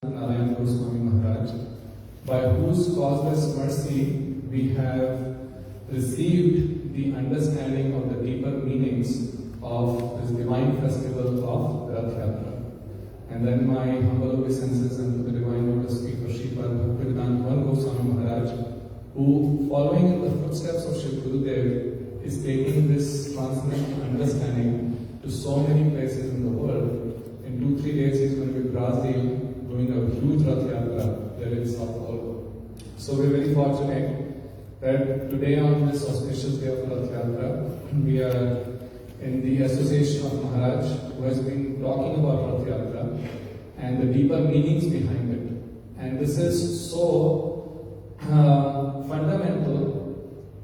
Narayan Goswami Maharaj, by whose causeless mercy we have received the understanding of the deeper meanings of this divine festival of Rath Yatra. And then my humble obeisances unto the divine lotus feet of Sripad Bhaktivedanta Goswami Maharaj, who, following in the footsteps of Shri Gurudev, is taking this transcendental understanding to so many places in the world. In 2-3 days, he's going to be in Brazil, doing a huge Rath Yatra there in Sao Paulo. So we're very fortunate that today, on this auspicious day of Rath Yatra, we are in the association of Maharaj, who has been talking about Rath Yatra and the deeper meanings behind it. And this is so fundamental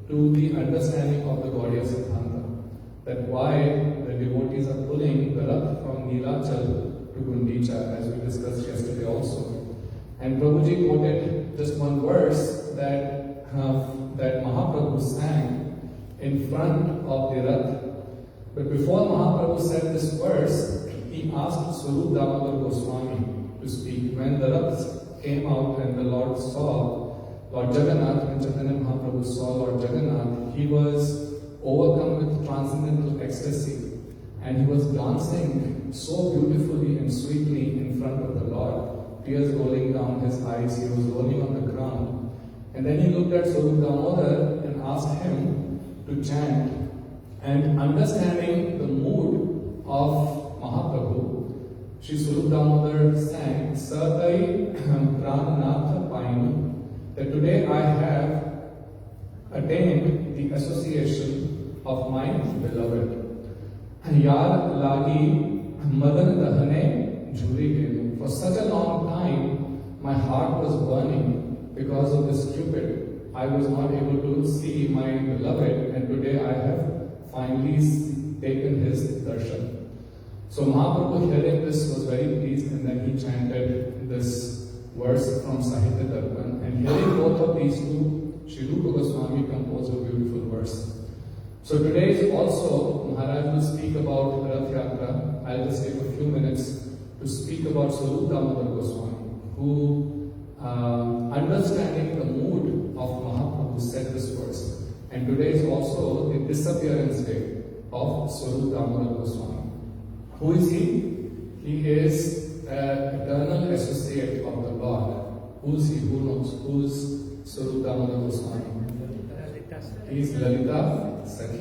to the understanding of the Gaudiya Siddhanta, that why the devotees are pulling the Rath from Nilachal to Gundicha, as we discussed yesterday also. And Prabhuji quoted just one verse that Mahaprabhu sang in front of the Rath. But before Mahaprabhu said this verse, he asked Swarup Damodar Goswami to speak. When the Rath came out and the Lord saw Lord Jagannath, when Chaitanya Mahaprabhu saw Lord Jagannath, he was overcome with transcendental ecstasy. And he was dancing so beautifully and sweetly in front of the Lord, tears rolling down his eyes, he was rolling on the ground. And then he looked at Swarup Damodar and asked him to chant. And understanding the mood of Mahaprabhu, Shri Swarup Damodar sang, Satai Prananatha Painu, that today I have attained the association of my beloved. Yar lagi madan dahane jhuri gene. For such a long time, my heart was burning because of this Cupid. I was not able to see my beloved, and today I have finally taken his darshan. So Mahaprabhu, hearing this, was very pleased, and then he chanted this verse from Sahitya Darpan. And hearing both of these two, Shri Rupa Goswami composed a beautiful verse. So today is also, Maharaj will speak about Rath Yatra. I'll just take a few minutes to speak about Swarup Damodar Goswami, who, understanding the mood of Mahaprabhu, said this verse. And today is also the disappearance day of Swarup Damodar Goswami. Who is he? He is an eternal associate of the Lord. Who is he? Who knows? Who is Swarup Damodar Goswami? He is Lalita Sakhi.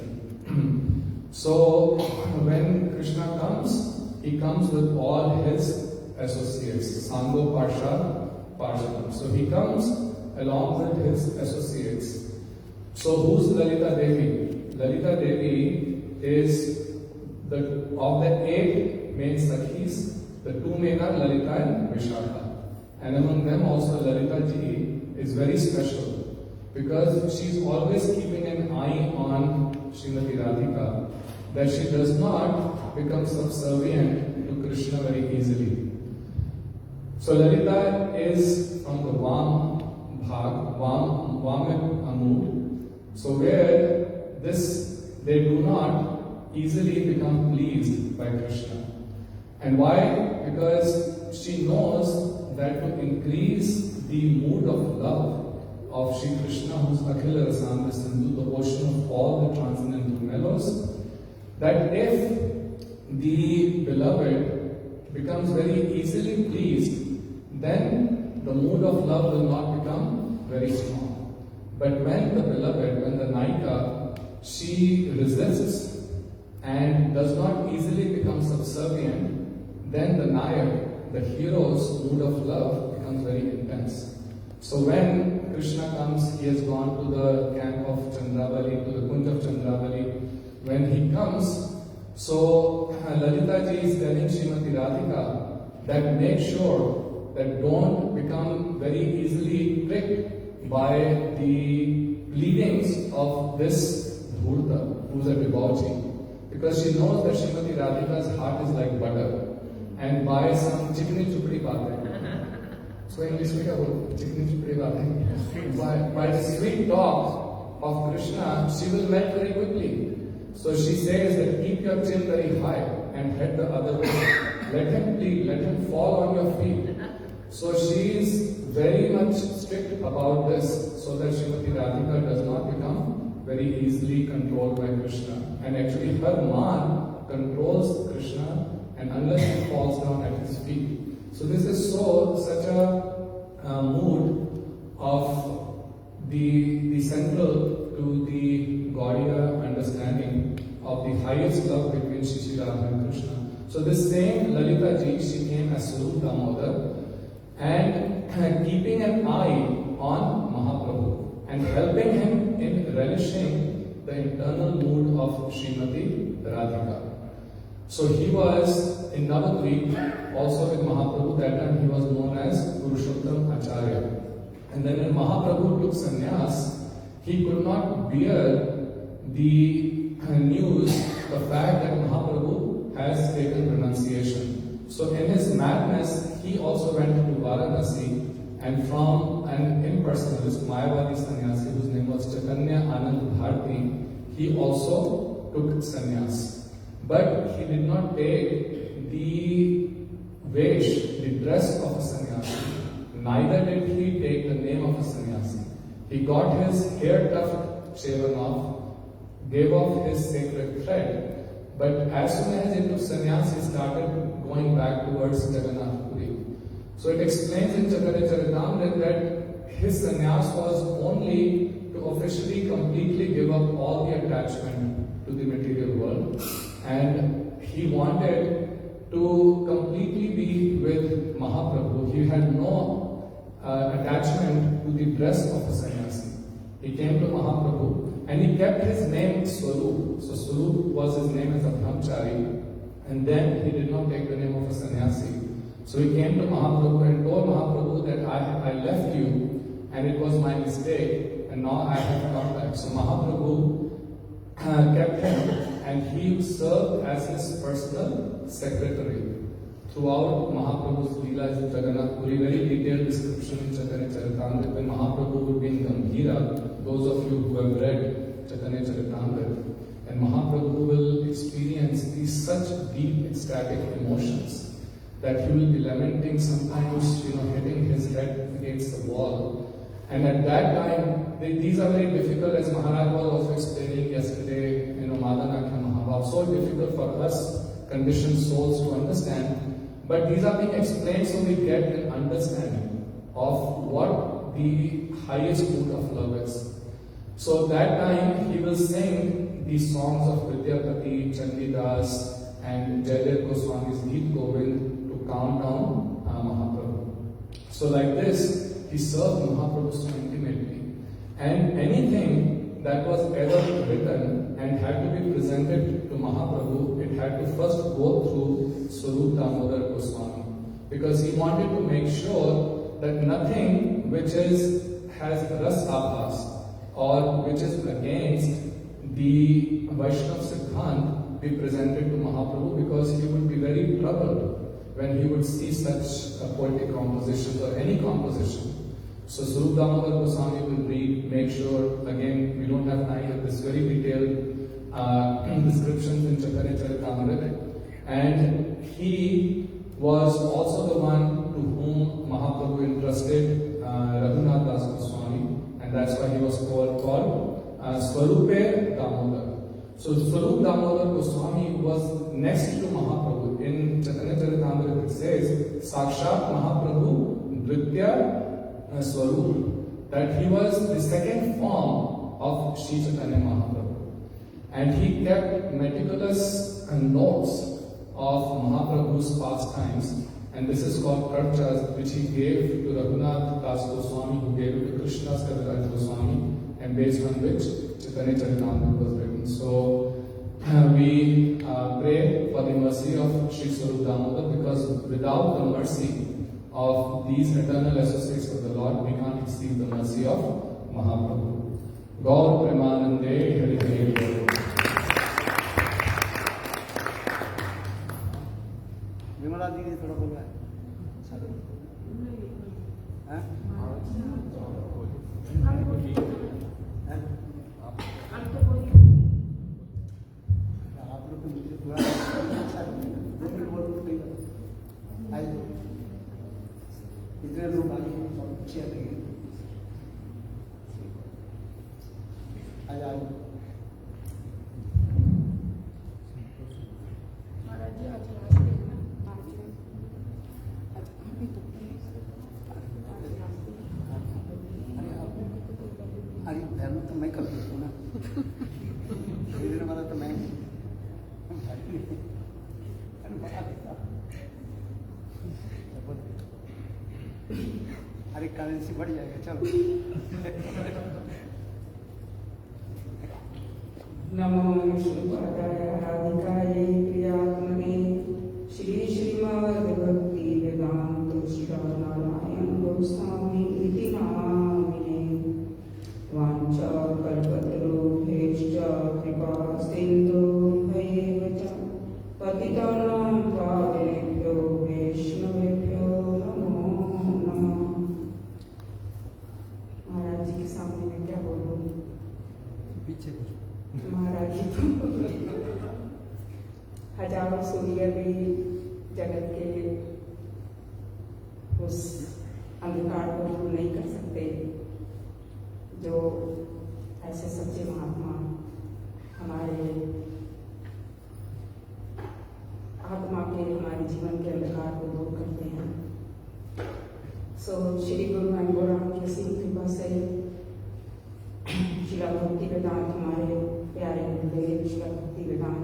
So when Krishna comes, he comes with all his associates. Sango Parshad, Parshadam. So he comes along with his associates. So who's Lalita Devi? Lalita Devi is of the 8 main Sakhis, the 2 main are Lalita and Vishakha. And among them also Lalita ji is very special, because she's always keeping an eye on Srimati Radhika, that she does not become subservient to Krishna very easily. So Lalita is from the Vam Bhag, Vam Amud. So where they do not easily become pleased by Krishna. And why? Because she knows that to increase the mood of love of Shri Krishna, who is Akhila Rasamrita Sindhu, the ocean of all the transcendental mellows, that if the beloved becomes very easily pleased, then the mood of love will not become very strong. But when the beloved, when the Naika, she resists and does not easily become subservient, then the Nayak, the hero's mood of love, becomes very intense. So when Krishna comes, he has gone to the camp of Chandravali, to the Kunj of Chandravali. When he comes, so Lalita ji is telling Srimati Radhika that make sure that don't become very easily tricked by the pleadings of this Dhurta, who is a debauchee. Because she knows that Srimati Radhika's heart is like butter. And by some chikni chupri baatein, so English में क्या बोलते चिकनी चुपड़ी बातें, by the sweet talk of Krishna, she will melt very quickly. So she says that keep your chin very high and head the other way. Let him plead, let him fall on your feet. So she is very much strict about this so that Srimati Radhika does not become very easily controlled by Krishna. And actually her man controls Krishna, and unless he falls down at his feet. So this is such a mood of the central to the Gaudiya understanding of the highest love between Shri Radha and Krishna. So this same Lalita ji, she came as Swarup Damodar and keeping an eye on Mahaprabhu and helping him in relishing the internal mood of Srimati Radhika. So he was in Navadvip, also with Mahaprabhu. That time he was known as Purushottam Acharya. And then when Mahaprabhu took sannyas, he could not bear the news, the fact that Mahaprabhu has taken renunciation. So in his madness, he also went to Varanasi, and from an impersonalist Mayavadi sannyasi whose name was Chaitanya Anand Bharti, he also took sannyas. But he did not take the vesh, the dress of a sannyasi. Neither did he take the name of a sannyasi. He got his hair tuft shaven off, gave off his sacred thread, but as soon as he took sannyas, he started going back towards Jagannath Puri. So it explains in Chaitanya Charitamrita that his sannyas was only to officially completely give up all the attachment to the material world, and he wanted to completely be with Mahaprabhu. He had no attachment to the dress of a sannyasi. He came to Mahaprabhu and he kept his name Swarup. So Swarup was his name as a brahmachari, and then he did not take the name of a sannyasi. So he came to Mahaprabhu and told Mahaprabhu that I left you and it was my mistake and now I have come back. So Mahaprabhu kept him and he served as his personal secretary. Throughout Mahaprabhu's Leela in Jagannath Puri, very detailed description in Chaitanya Charitamrita. When Mahaprabhu would be in Gambhira, those of you who have read Chaitanya Charitamrita, and Mahaprabhu will experience these such deep ecstatic emotions that he will be lamenting, sometimes hitting his head against the wall. And at that time, these are very difficult, as Maharaj was also explaining yesterday, Madanakhya Mahabhav, so difficult for us conditioned souls to understand. But these are being explained so we get an understanding of what the highest mood of love is. So that time he will sing these songs of Vidyapati, Chandidas and Jayadev Goswami's Geet Govind to calm down Mahaprabhu. So like this, he served Mahaprabhu so intimately. And anything that was ever written and had to be presented to Mahaprabhu, it had to first go through Swarup Damodar Goswami, because he wanted to make sure that nothing which has ras abhas or which is against the Vaishnav Siddhant be presented to Mahaprabhu, because he would be very troubled when he would see such poetic compositions or any composition. So Swarup Damodar Goswami will read, make sure, again, we don't have time for this very detailed descriptions in Chaitanya Charitamrita. And he was also the one to whom Mahaprabhu entrusted Raghunath Das Goswami, and that's why he was called Swarupe Damodar. So Swarup Damodar Goswami was next to Mahaprabhu. In Chaitanya Charitamrita it says, Sakshat Mahaprabhu Nritya Swarup, that he was the second form of Sri Chaitanya Mahaprabhu. And he kept meticulous notes of Mahaprabhu's pastimes, and this is called Karchas, which he gave to Raghunath Das Goswami, who gave it to Krishnadas Kaviraj Goswami, and based on which Chaitanya Charitamrita was written. So we pray for the mercy of Sri Swarup Damodar, because without the mercy of these eternal associates of the Lord, we can't receive the mercy of Mahaprabhu. Gaur Premanande Hari Hari. Vimla दीदी थोड़ा बोल रहा है आप लोग तो मुझे थोड़ा इतने लोग आगे सब अच्छे लगे आज आज महाराज जी आज लास्ट डे है ना आज अभी तक अरे धर्म तो मैं कर देता हूँ ना खरीदने वाला तो मैं बता देता अरे करेंसी बढ़ जाएगा चलो नमो विष्णुपादाय राधिकाय प्रियात्मने श्री श्रीमद्भक्ति वेदांत श्रीनारायण गोस्वामी इति नामिने वाञ्छाकल्पतरुभ्यश्च कृपा सिन्धुभ्यैव च पतितानां पावनेभ्यो वैष्णवेभ्यो नमो नमः। महाराज जी के सामने मैं क्या बोलूं? पीछे महाराज जी तो हजारों सूर्य भी जगत के उस अंधकार को दूर नहीं कर सकते जो ऐसे सच्चे महात्मा हमारे आत्मा के हमारे जीवन के अंधकार को दूर करते हैं। सो श्री गुरु अंगोराम की असीम कृपा से शिला भक्ति वेदांत हमारे प्यारे गुरुदेव शिला भक्ति वेदांत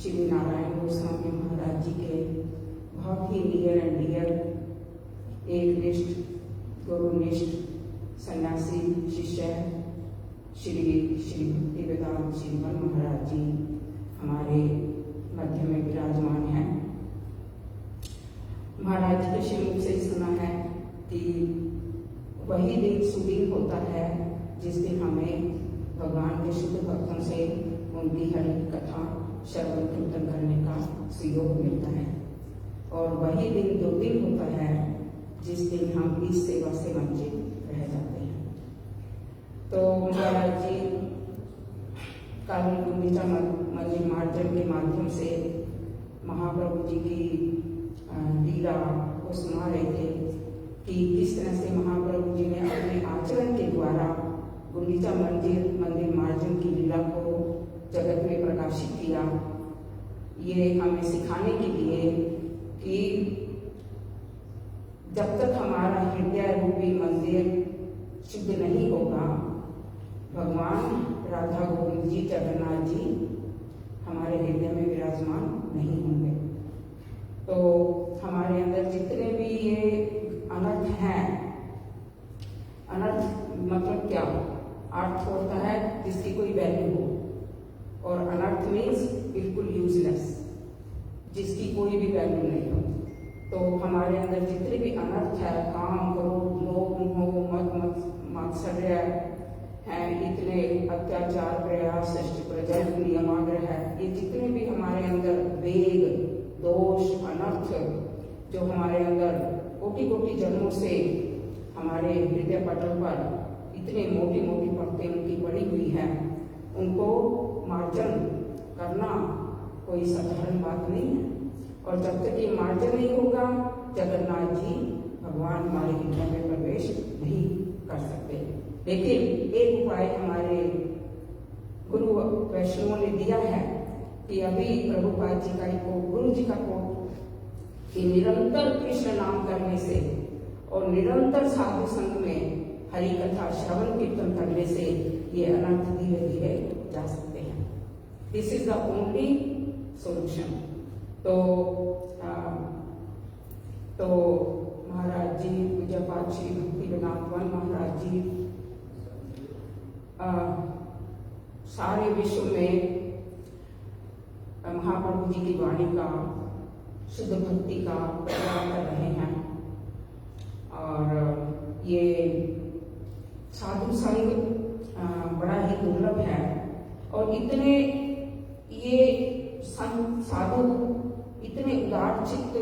श्री नारायण गोस्वामी महाराज जी के बहुत ही नियर एंड डियर एक निष्ठ गुरुनिष्ठ सन्यासी शिष्य श्री श्री भक्ति वेदांत श्रीमन महाराज जी हमारे मध्य में विराजमान हैं। महाराज जी के श्रीमुख से सुना है कि वही दिन सुदीन होता है जिस दिन हमें भगवान के शुद्ध भक्तों से उनकी हरि कथा श्रवण कीर्तन करने का सुयोग मिलता है और वही दिन दो दिन होता है जिस दिन हम इस सेवा से वंचित रह जाते हैं। तो महाराज जी कल गुंडीचा मंदिर मार्जन के माध्यम से महाप्रभु जी की लीला को सुना रहे थे कि किस तरह से महाप्रभु जी ने अपने आचरण के द्वारा गुंडीचा मंदिर मार्जन की लीला को जगत में प्रकाशित किया। ये हमें सिखाने के लिए कि जब तक हमारा हृदय रूपी मंदिर शुद्ध नहीं होगा भगवान राधा गोविंद जी जगन्नाथ जी हमारे हृदय में विराजमान नहीं होंगे। तो हमारे अंदर जितने भी ये अनर्थ हैं, अनर्थ मतलब क्या? अर्थ होता है जिसकी कोई वैल्यू हो और अनर्थ मीन्स बिल्कुल यूजलेस, जिसकी कोई भी वैल्यू नहीं हो। तो हमारे अंदर जितने भी अनर्थ है, काम, क्रोध, लोभ, मोह, मद मात्सर्य हैं, इतने अत्याचार, प्रयास, सृष्टि प्रजन, नियमाग्रह है, ये जितने भी हमारे अंदर वेग, दोष, अनर्थ जो हमारे अंदर कोटि कोटि जन्मों से हमारे हृदय पटल पर इतने मोटी मोटी परतें उनकी पड़ी हुई है, उनको मार्जन करना कोई साधारण बात नहीं है। और जब तक ये मार्जन नहीं होगा जगन्नाथ जी भगवान हमारे हृदय में प्रवेश नहीं कर सकते। लेकिन एक उपाय हमारे गुरु वैष्णवों ने दिया है कि अभी प्रभुपाद जी का गुरु जी का कोट कि निरंतर कृष्ण नाम करने से और निरंतर साधु संग में हरि कथा श्रवण कीर्तन करने से ये अनर्थ धीरे धीरे जा सकते हैं। This is the only solution. तो महाराज जी पूज्यपाद श्री भक्ति वेदांत महाराज जी सारे विश्व में महाप्रभु जी की वाणी का शुद्ध भक्ति का प्रचार कर रहे हैं और ये साधु संग बड़ा ही दुर्लभ है और इतने ये साधु इतने उदार चित्त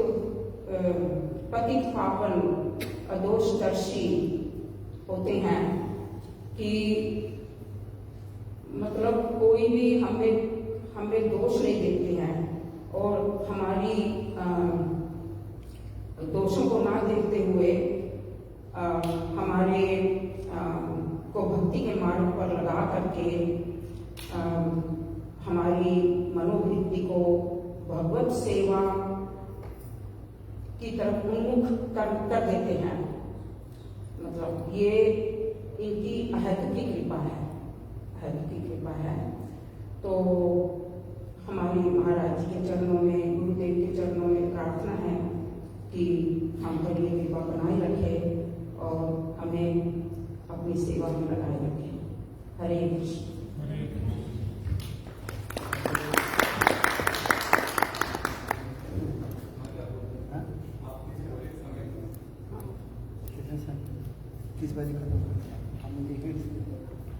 पतित पावन अदोषदर्शी होते हैं कि मतलब कोई भी हमें दोष नहीं देखते हैं और हमारी दोषों को ना देखते हुए द्वारों पर लगा करके हमारी मनोवृत्ति को भगवत सेवा की तरफ उन्मुख कर देते हैं। मतलब ये इनकी अहेतुकी कृपा है, अहेतुकी कृपा है। तो हमारी महाराज जी के चरणों में, गुरुदेव के चरणों में प्रार्थना है कि हम पर ये कृपा बनाए रखें और हमें अपनी सेवा में लगाए रखें। हरे कृष्ण। किस बजे खत्म करते हैं हम देखें,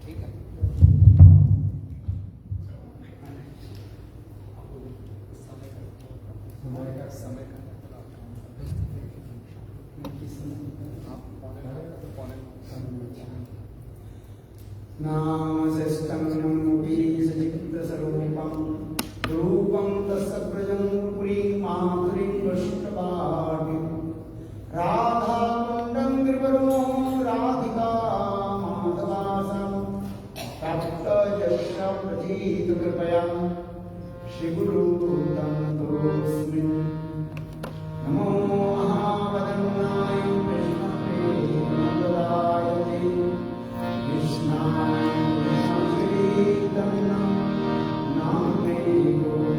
ठीक है। समय का नामशेष्टं नमोऽपि सचित्तस्वरूपं रूपं तस्य प्रजं पुरीं माधुरीं वृषभाटि राधाकुण्डं त्रिपुरो राधिका माधवासं तप्तजस्य प्रथितकृपया श्रीगुरुं तोऽस्मि। नमो महावदनाय कृष्णप्रेमप्रदाय कृष्णाय कृष्णचैतन्य नाम्ने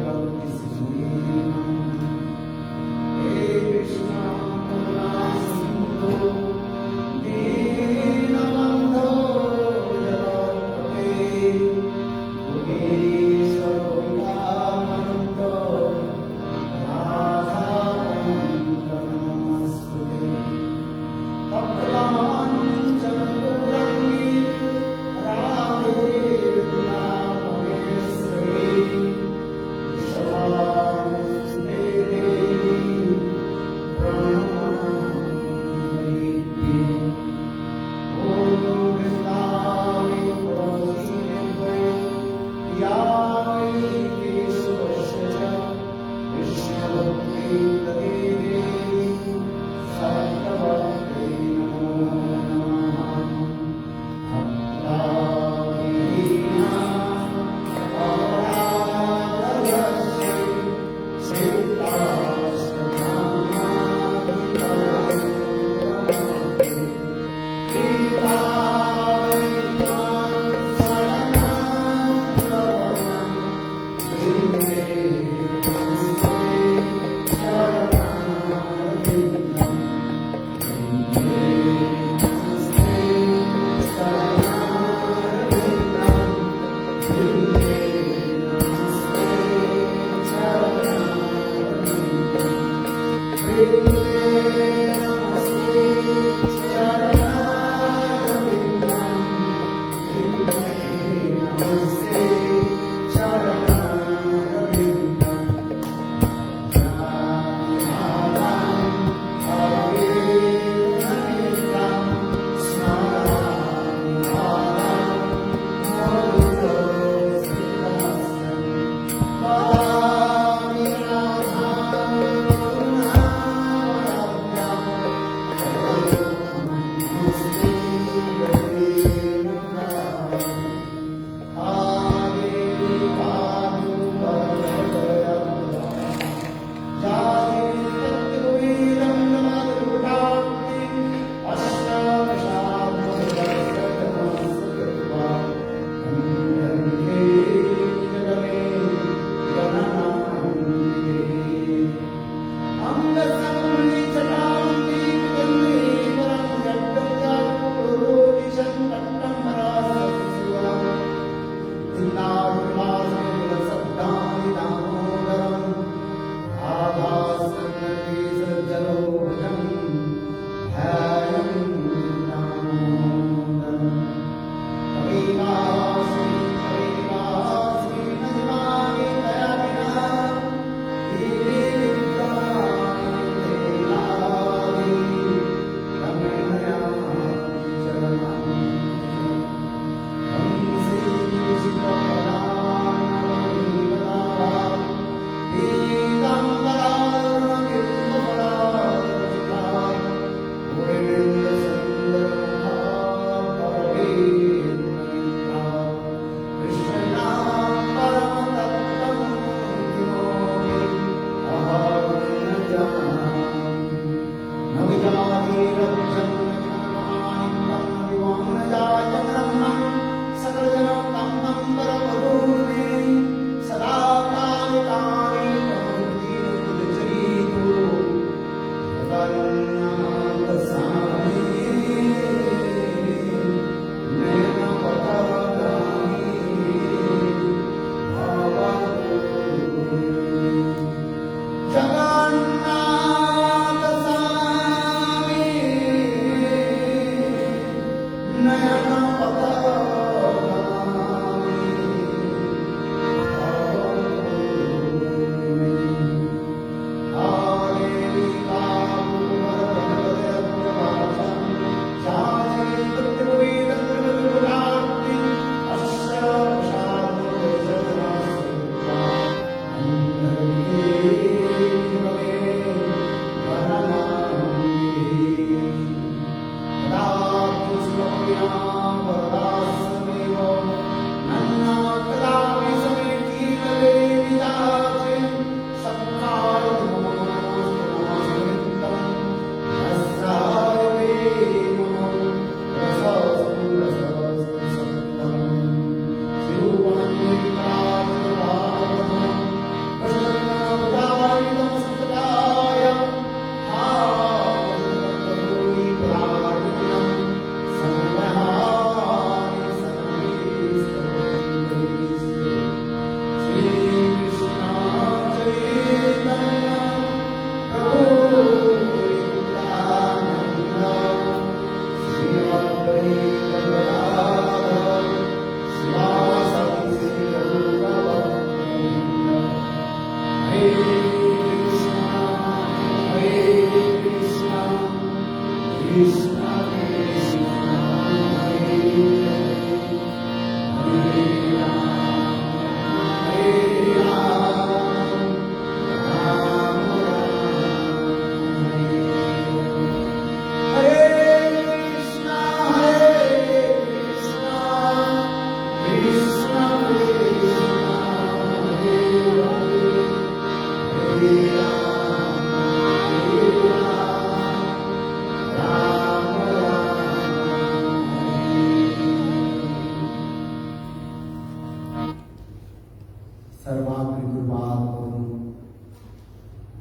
भक्तिसिंधु। हे कृष्ण करुणा सिंधु दीनबन्धो जगत्पते भुवनेश गोविन्दामन्तो राधाकान्त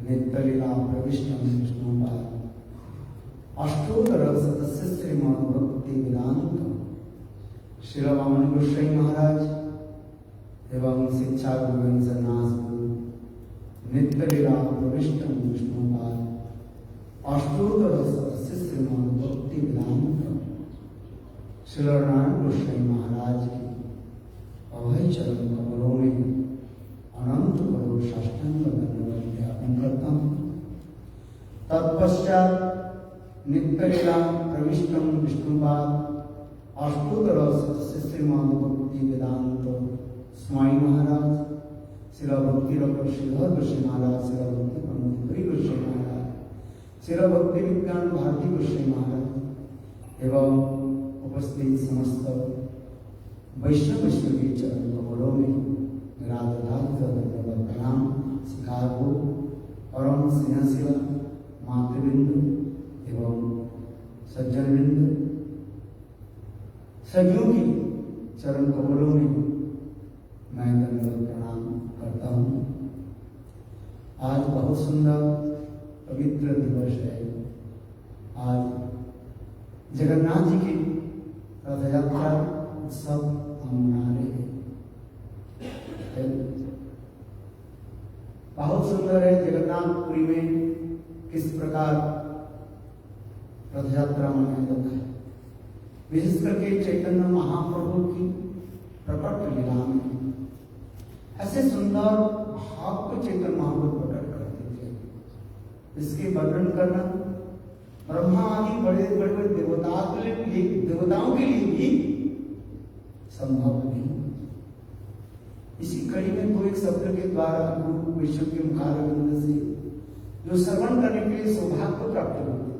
नित्यलीला प्रविष्टं विष्णुपाद अष्टोत्तर सदस्य श्रीमद् भक्ति वेदांत श्री वामन गोसाई महाराज एवं शिक्षा गुरु सन्यास गुरु नित्यलीला प्रविष्टं विष्णुपाद अष्टोत्तर सदस्य श्रीमद् भक्ति वेदांत श्री नारायण गोसाई महाराज की अभय चरण कमलों में अनंत करोड़ साष्टांग दंडवत ज्ञापन करता हूँ। तत्पश्चात नित्यलीला प्रविष्टं विष्णुपाद अष्टोत्तर सदस्य श्रीमद् भक्ति वेदांत स्वामी महाराज श्री भक्ति डॉक्टर श्रीधर गोसाई महाराज श्री भक्ति पंडित गोसाई महाराज श्री भक्ति विज्ञान भारती गोसाई महाराज एवं उपस्थित समस्त वैष्णव के चरण कमलों में प्रणाम शिकार हो परम स्नेहशिला मातृवृंद एवं सज्जनवृंद सभी की चरण कमलों में मैं दंडवत प्रणाम करता हूँ। आज बहुत सुंदर पवित्र दिवस है। आज जगन्नाथ जी की रथ यात्रा उत्सव हम मना रहे हैं। बहुत सुंदर है जगन्नाथपुरी में किस प्रकार रथ यात्रा मनाया जाता है। विशेष करके चैतन्य महाप्रभु की प्रकट लीला में ऐसे सुंदर भाव को चैतन्य महाप्रभु प्रकट करते थे। इसके वर्णन करना ब्रह्मा आदि बड़े बड़े देवताओं के लिए भी संभव नहीं। इसी कड़ी में दो एक शब्द के द्वारा गुरु वैष्णव के मुखारविंद से जो श्रवण करने के लिए सौभाग्य प्राप्त होते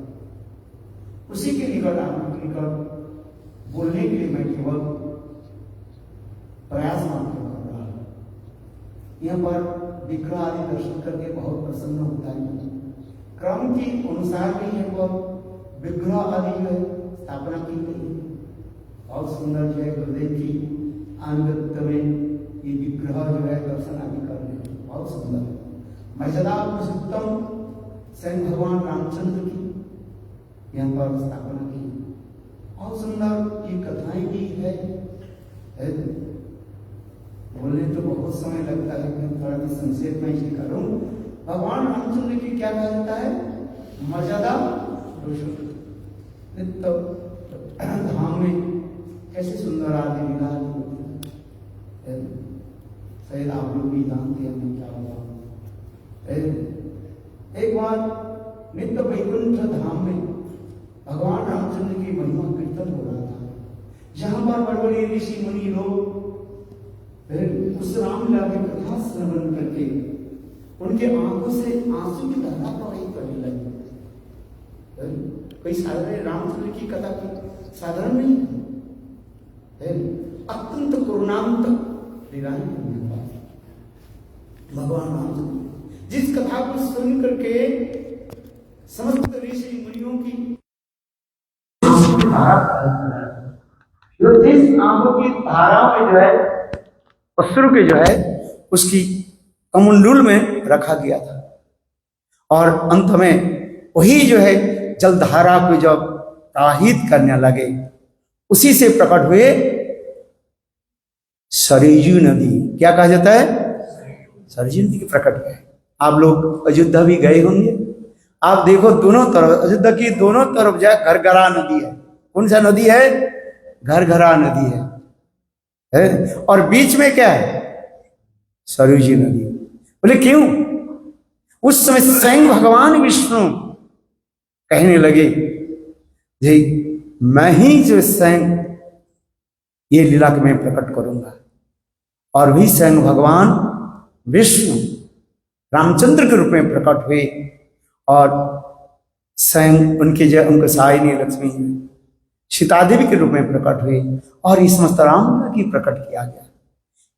उसी के निकट आपके निकट बोलने के लिए मैं केवल प्रयास मात्र कर रहा हूं। यहाँ पर विग्रह आदि दर्शन करके बहुत प्रसन्न होता है। क्रम के अनुसार भी यहाँ पर विग्रह आदि जो है स्थापना की गई है। बहुत सुंदर जो है गुरुदेव की आनंद में ये विग्रह जो है दर्शन आदि कर रहे हैं। बहुत सुंदर मर्यादा पुरुषोत्तम स्वयं भगवान रामचंद्र की यहाँ पर स्थापना की। बहुत सुंदर ये कथाएं भी है। बोलने तो बहुत समय लगता है कि थोड़ा भी संक्षेप में इसे करूं। भगवान रामचंद्र की क्या कहा जाता है? मर्यादा पुरुषोत्तम। नित्य धाम में कैसे सुंदर आदि विधान होती है। शायद आप लोग भी जानते हैं क्या हुआ। एक बार नित्य वैकुंठ धाम में भगवान रामचंद्र की महिमा कीर्तन हो रहा था। जहां पर बड़े बड़े ऋषि मुनि लोग उस रामलीला की कथा श्रवण करके उनके आंखों से आंसू की धारा प्रवाहित करने लगे। कोई साधारण रामचंद्र की कथा की साधारण नहीं है। अत्यंत करुणांत भगवान रामचंद्र जिस कथा को सुन करके समस्त ऋषि मुनियों की जो जिस आंखों की धारा में जो है अश्रु के जो है उसकी कमंडूल में रखा गया था और अंत में वही जो है जलधारा को जब प्रवाहित करने लगे उसी से प्रकट हुए सरयू नदी। क्या कहा जाता है? सरयू नदी की प्रकट है। आप लोग अयोध्या भी गए होंगे। आप देखो दोनों तरफ अयोध्या की दोनों तरफ जो है घरघरा नदी है। कौन सा नदी है? घरघरा नदी है और बीच में क्या है? सरयू नदी। बोले क्यों? उस समय स्वयं भगवान विष्णु कहने लगे जी मैं ही जो स्वयं ये लीला के मैं प्रकट करूंगा। और भी स्वयं भगवान विष्णु रामचंद्र के रूप में प्रकट हुए और स्वयं उनके उनके साहिनी लक्ष्मी सीता देवी के रूप में प्रकट हुए और इस समस्त रामलीला की प्रकट किया गया।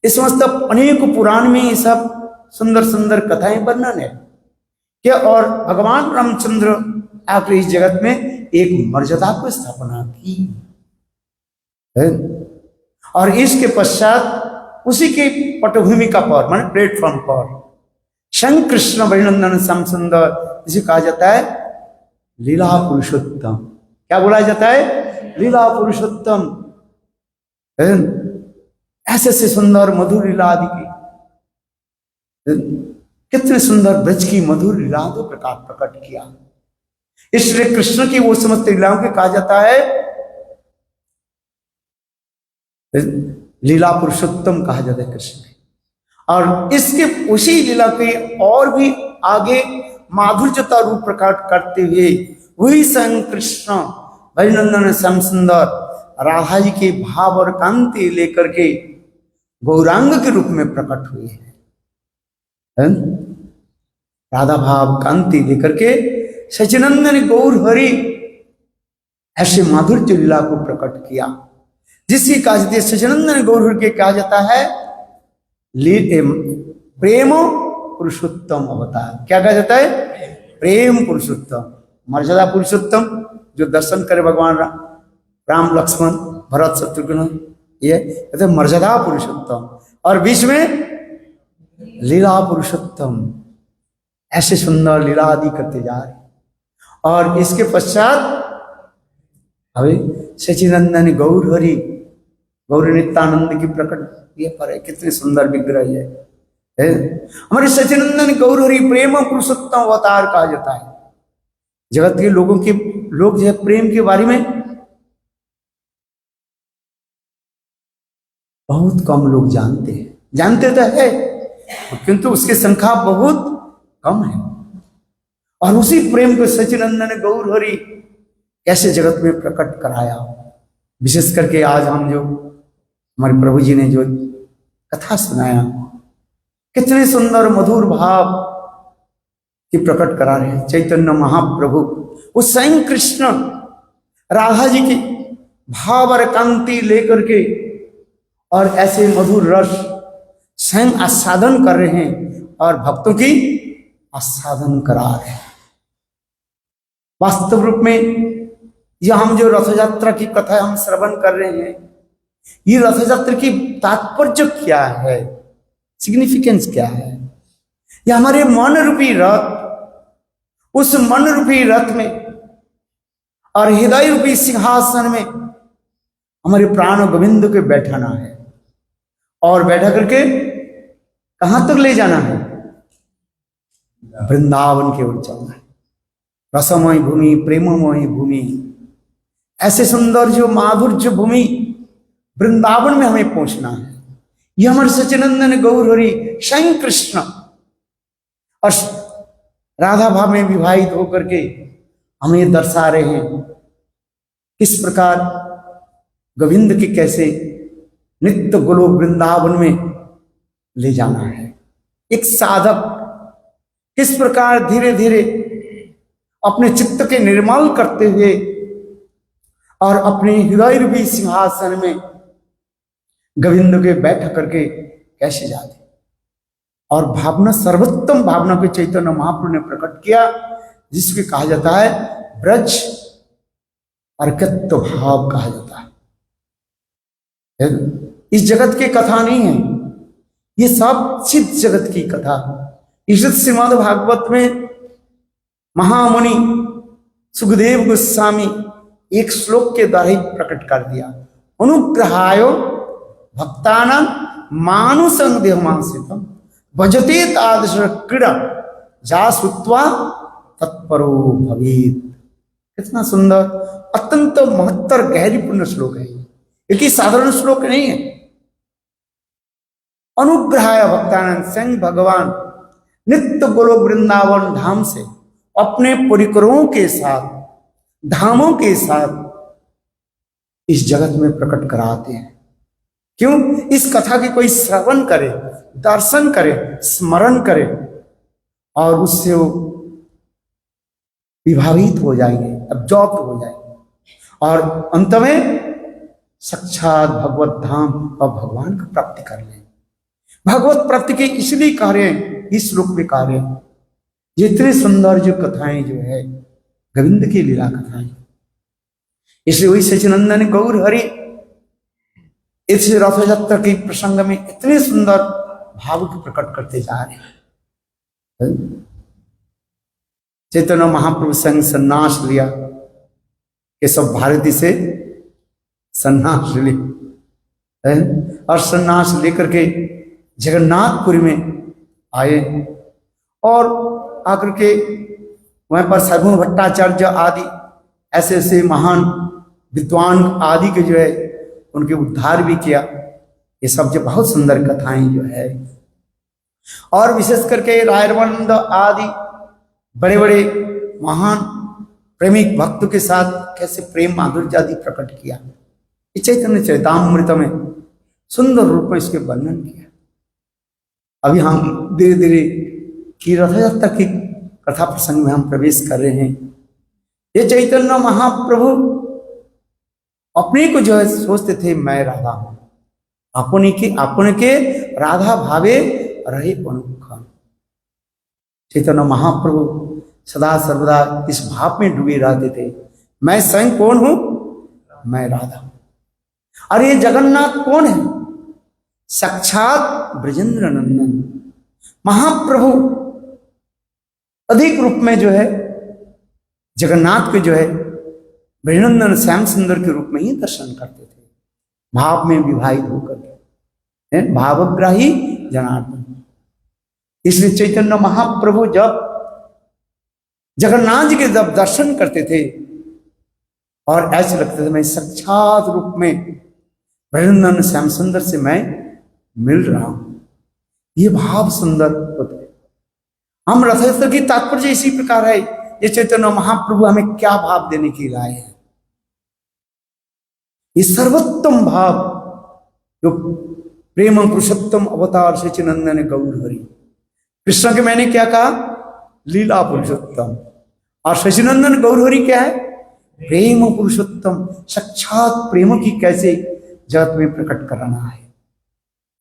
इस समस्त अनेक पुराण में ये सब सुंदर सुंदर कथाएं वर्णन है कि और भगवान रामचंद्र आकर इस जगत में एक मर्यादा को स्थापना की है। और इसके पश्चात उसी के पटभूमिका पर मान प्लेटफॉर्म पर शंकर कृष्ण वैनंदन श्याम सुंदर जिसे कहा जाता है लीला पुरुषोत्तम। क्या बोला जाता है? लीला पुरुषोत्तम। ऐसे से सुंदर मधुर लीला आदि की कितने सुंदर ब्रज की मधुर लीला को प्रकट किया। इसलिए कृष्ण की वो समस्त लीलाओं के कहा जाता है लीला पुरुषोत्तम कहा जाता है कृष्ण। और इसके उसी लीला के और भी आगे माधुर्यता रूप प्रकट करते हुए वही स्वयं कृष्ण भजनंदन श्याम सुंदर राधा जी के भाव और कांति लेकर के गौरांग के रूप में प्रकट हुए हैं। राधा भाव कांति लेकर के सचिनंदन गौर हरि ऐसे माधुर्य लीला को प्रकट किया जिसकी कहा जाती है सचिनंदन गौर हरि के कहा जाता है प्रेम पुरुषोत्तम अवतार। क्या कहा जाता है? प्रेम पुरुषोत्तम, मर्यादा पुरुषोत्तम जो दर्शन करे भगवान राम लक्ष्मण भरत शत्रुघ्न, ये कहते मर्यादा पुरुषोत्तम। और बीच में लीला पुरुषोत्तम, ऐसे सुंदर लीला आदि करते जा रहे। और इसके पश्चात अभी सचिनंदन गौर हरि गौर नित्यानंद की प्रकट ये पर है। कितने सुंदर विग्रह है हमारे सचिनंदन गौर हरि प्रेम पुरुषोत्तम अवतार कहा जाता है। जगत के लोगों के लोग जो है प्रेम के बारे में बहुत कम लोग जानते तो है किंतु उसकी संख्या बहुत कम है। और उसी प्रेम को सचिनंदन गौर हरि कैसे जगत में प्रकट कराया। विशेष करके आज हम जो हमारे प्रभु जी ने जो कथा सुनाया कितने सुंदर मधुर भाव की प्रकट करा रहे हैं। चैतन्य महाप्रभु उस स्वयं कृष्ण राधा जी की भाव और कांति लेकर के और ऐसे मधुर रस स्वयं आस्वादन कर रहे हैं और भक्तों की आस्वादन करा रहे हैं। वास्तव रूप में यह हम जो रथ यात्रा की कथा हम श्रवण कर रहे हैं, ये रथ यात्रा की तात्पर्य क्या है, सिग्निफिकेंस क्या है? यह हमारे मन रूपी रथ, उस मन रूपी रथ में और हृदय रूपी सिंहासन में हमारे प्राण गोविंद को बैठाना है और बैठा करके कहां तक ले जाना है? वृंदावन की ओर चलना है। रसमय भूमि, प्रेममय भूमि, ऐसे सुंदर जो माधुर्य भूमि वृंदावन में हमें पहुंचना है। यह हमारे सचिनंदन गौर हरि स्वयं कृष्ण और राधा भाव में विवाहित होकर के हमें दर्शा रहे हैं किस प्रकार गोविंद की कैसे नित्य गोलोक वृंदावन में ले जाना है। एक साधक किस प्रकार धीरे धीरे अपने चित्त के निर्मल करते हुए और अपने हृदय रूपी सिंहासन में गोविंद के बैठ करके कैसे जाते और भावना सर्वोत्तम भावना को चैतन्य महाप्रभु ने प्रकट किया जिसके कहा जाता है ब्रज अर्कत्व भाव कहा जाता है। इस जगत की कथा नहीं है, ये सब सिद्ध जगत की कथा। इस श्रीमद् भागवत में महामुनि सुखदेव गोस्वामी एक श्लोक के द्वारा ही प्रकट कर दिया। अनुग्रहायो भक्तानां मानुषं देहमांसितम भजते तादृश क्रीड़ा जा सुत्वा तत्परो भवेत्। कितना सुंदर, अत्यंत महत्तर गहरी पूर्ण श्लोक है। ये साधारण श्लोक नहीं है। अनुग्रहाय भक्तानां, स्वयं भगवान नित्य गोलोक वृंदावन धाम से अपने परिकरों के साथ धामों के साथ इस जगत में प्रकट कराते हैं। क्यों? इस कथा की कोई श्रवण करे, दर्शन करे, स्मरण करे और उससे वो विभावित हो जाएंगे, अब्जॉर्ब हो जाएंगे और अंत में साक्षात भगवत धाम और भगवान को प्राप्ति कर लेंगे। भगवत प्राप्ति के इसलिए कह रहे हैं, इस श्लोक में कह रहे हैं, जितनी सुंदर जो कथाएं जो है गोविंद की लीला कथाएं, इसलिए वही सचिनंदन गौर हरि इस रथ यात्रा के प्रसंग में इतने सुंदर भाव को प्रकट करते जा रहे हैं। चैतन्य महाप्रभु संग सन्यास लिया, केशव भारती से सन्यास ले और सन्यास लेकर के जगन्नाथपुरी में आए और आकर के वहां पर सगुण भट्टाचार्य आदि ऐसे ऐसे महान विद्वान आदि के जो है उनके उद्धार भी किया। ये सब जो बहुत सुंदर कथाएं जो है, और विशेष करके रायरवंद आदि बड़े बड़े महान प्रेमिक भक्तों के साथ कैसे प्रेम माधुर्य आदि प्रकट किया, ये चैतन्य चरितामृत में सुंदर रूप में इसके वर्णन किया। अभी हम धीरे धीरे की रथ यात्रा की कथा प्रसंग में हम प्रवेश कर रहे हैं। ये चैतन्य महाप्रभु अपने को जो है सोचते थे मैं राधा हूं, अपने के राधा भावे रहे अनुख। चैतन्य महाप्रभु सदा सर्वदा इस भाव में डूबे रहते थे, मैं स्वयं कौन हूं? मैं राधा हूं। अरे ये जगन्नाथ कौन है? साक्षात ब्रजेंद्र नंदन महाप्रभु अधिक रूप में जो है जगन्नाथ के जो है ब्रजनंदन श्याम सुंदर के रूप में ही दर्शन करते थे, भाव में विभावित होकर, भावग्राही जनार्दन। इसलिए चैतन्य महाप्रभु जब जगन्नाथ जी के जब दर्शन करते थे और ऐसे लगता था मैं साक्षात रूप में ब्रजनंदन श्याम सुंदर से मैं मिल रहा हूं, ये भाव सुंदर होता है। हम रथ यात्रा की तात्पर्य इसी प्रकार है, ये चैतन्य महाप्रभु हमें क्या भाव देने के लिए आए हैं। ये सर्वोत्तम भाव जो प्रेम पुरुषोत्तम अवतार सच्चिदानंद गौर हरि, कृष्ण के मैंने क्या कहा? लीला पुरुषोत्तम, और सच्चिदानंद गौर हरि क्या है? प्रेम पुरुषोत्तम। साक्षात प्रेम की कैसे जगत में प्रकट कराना है,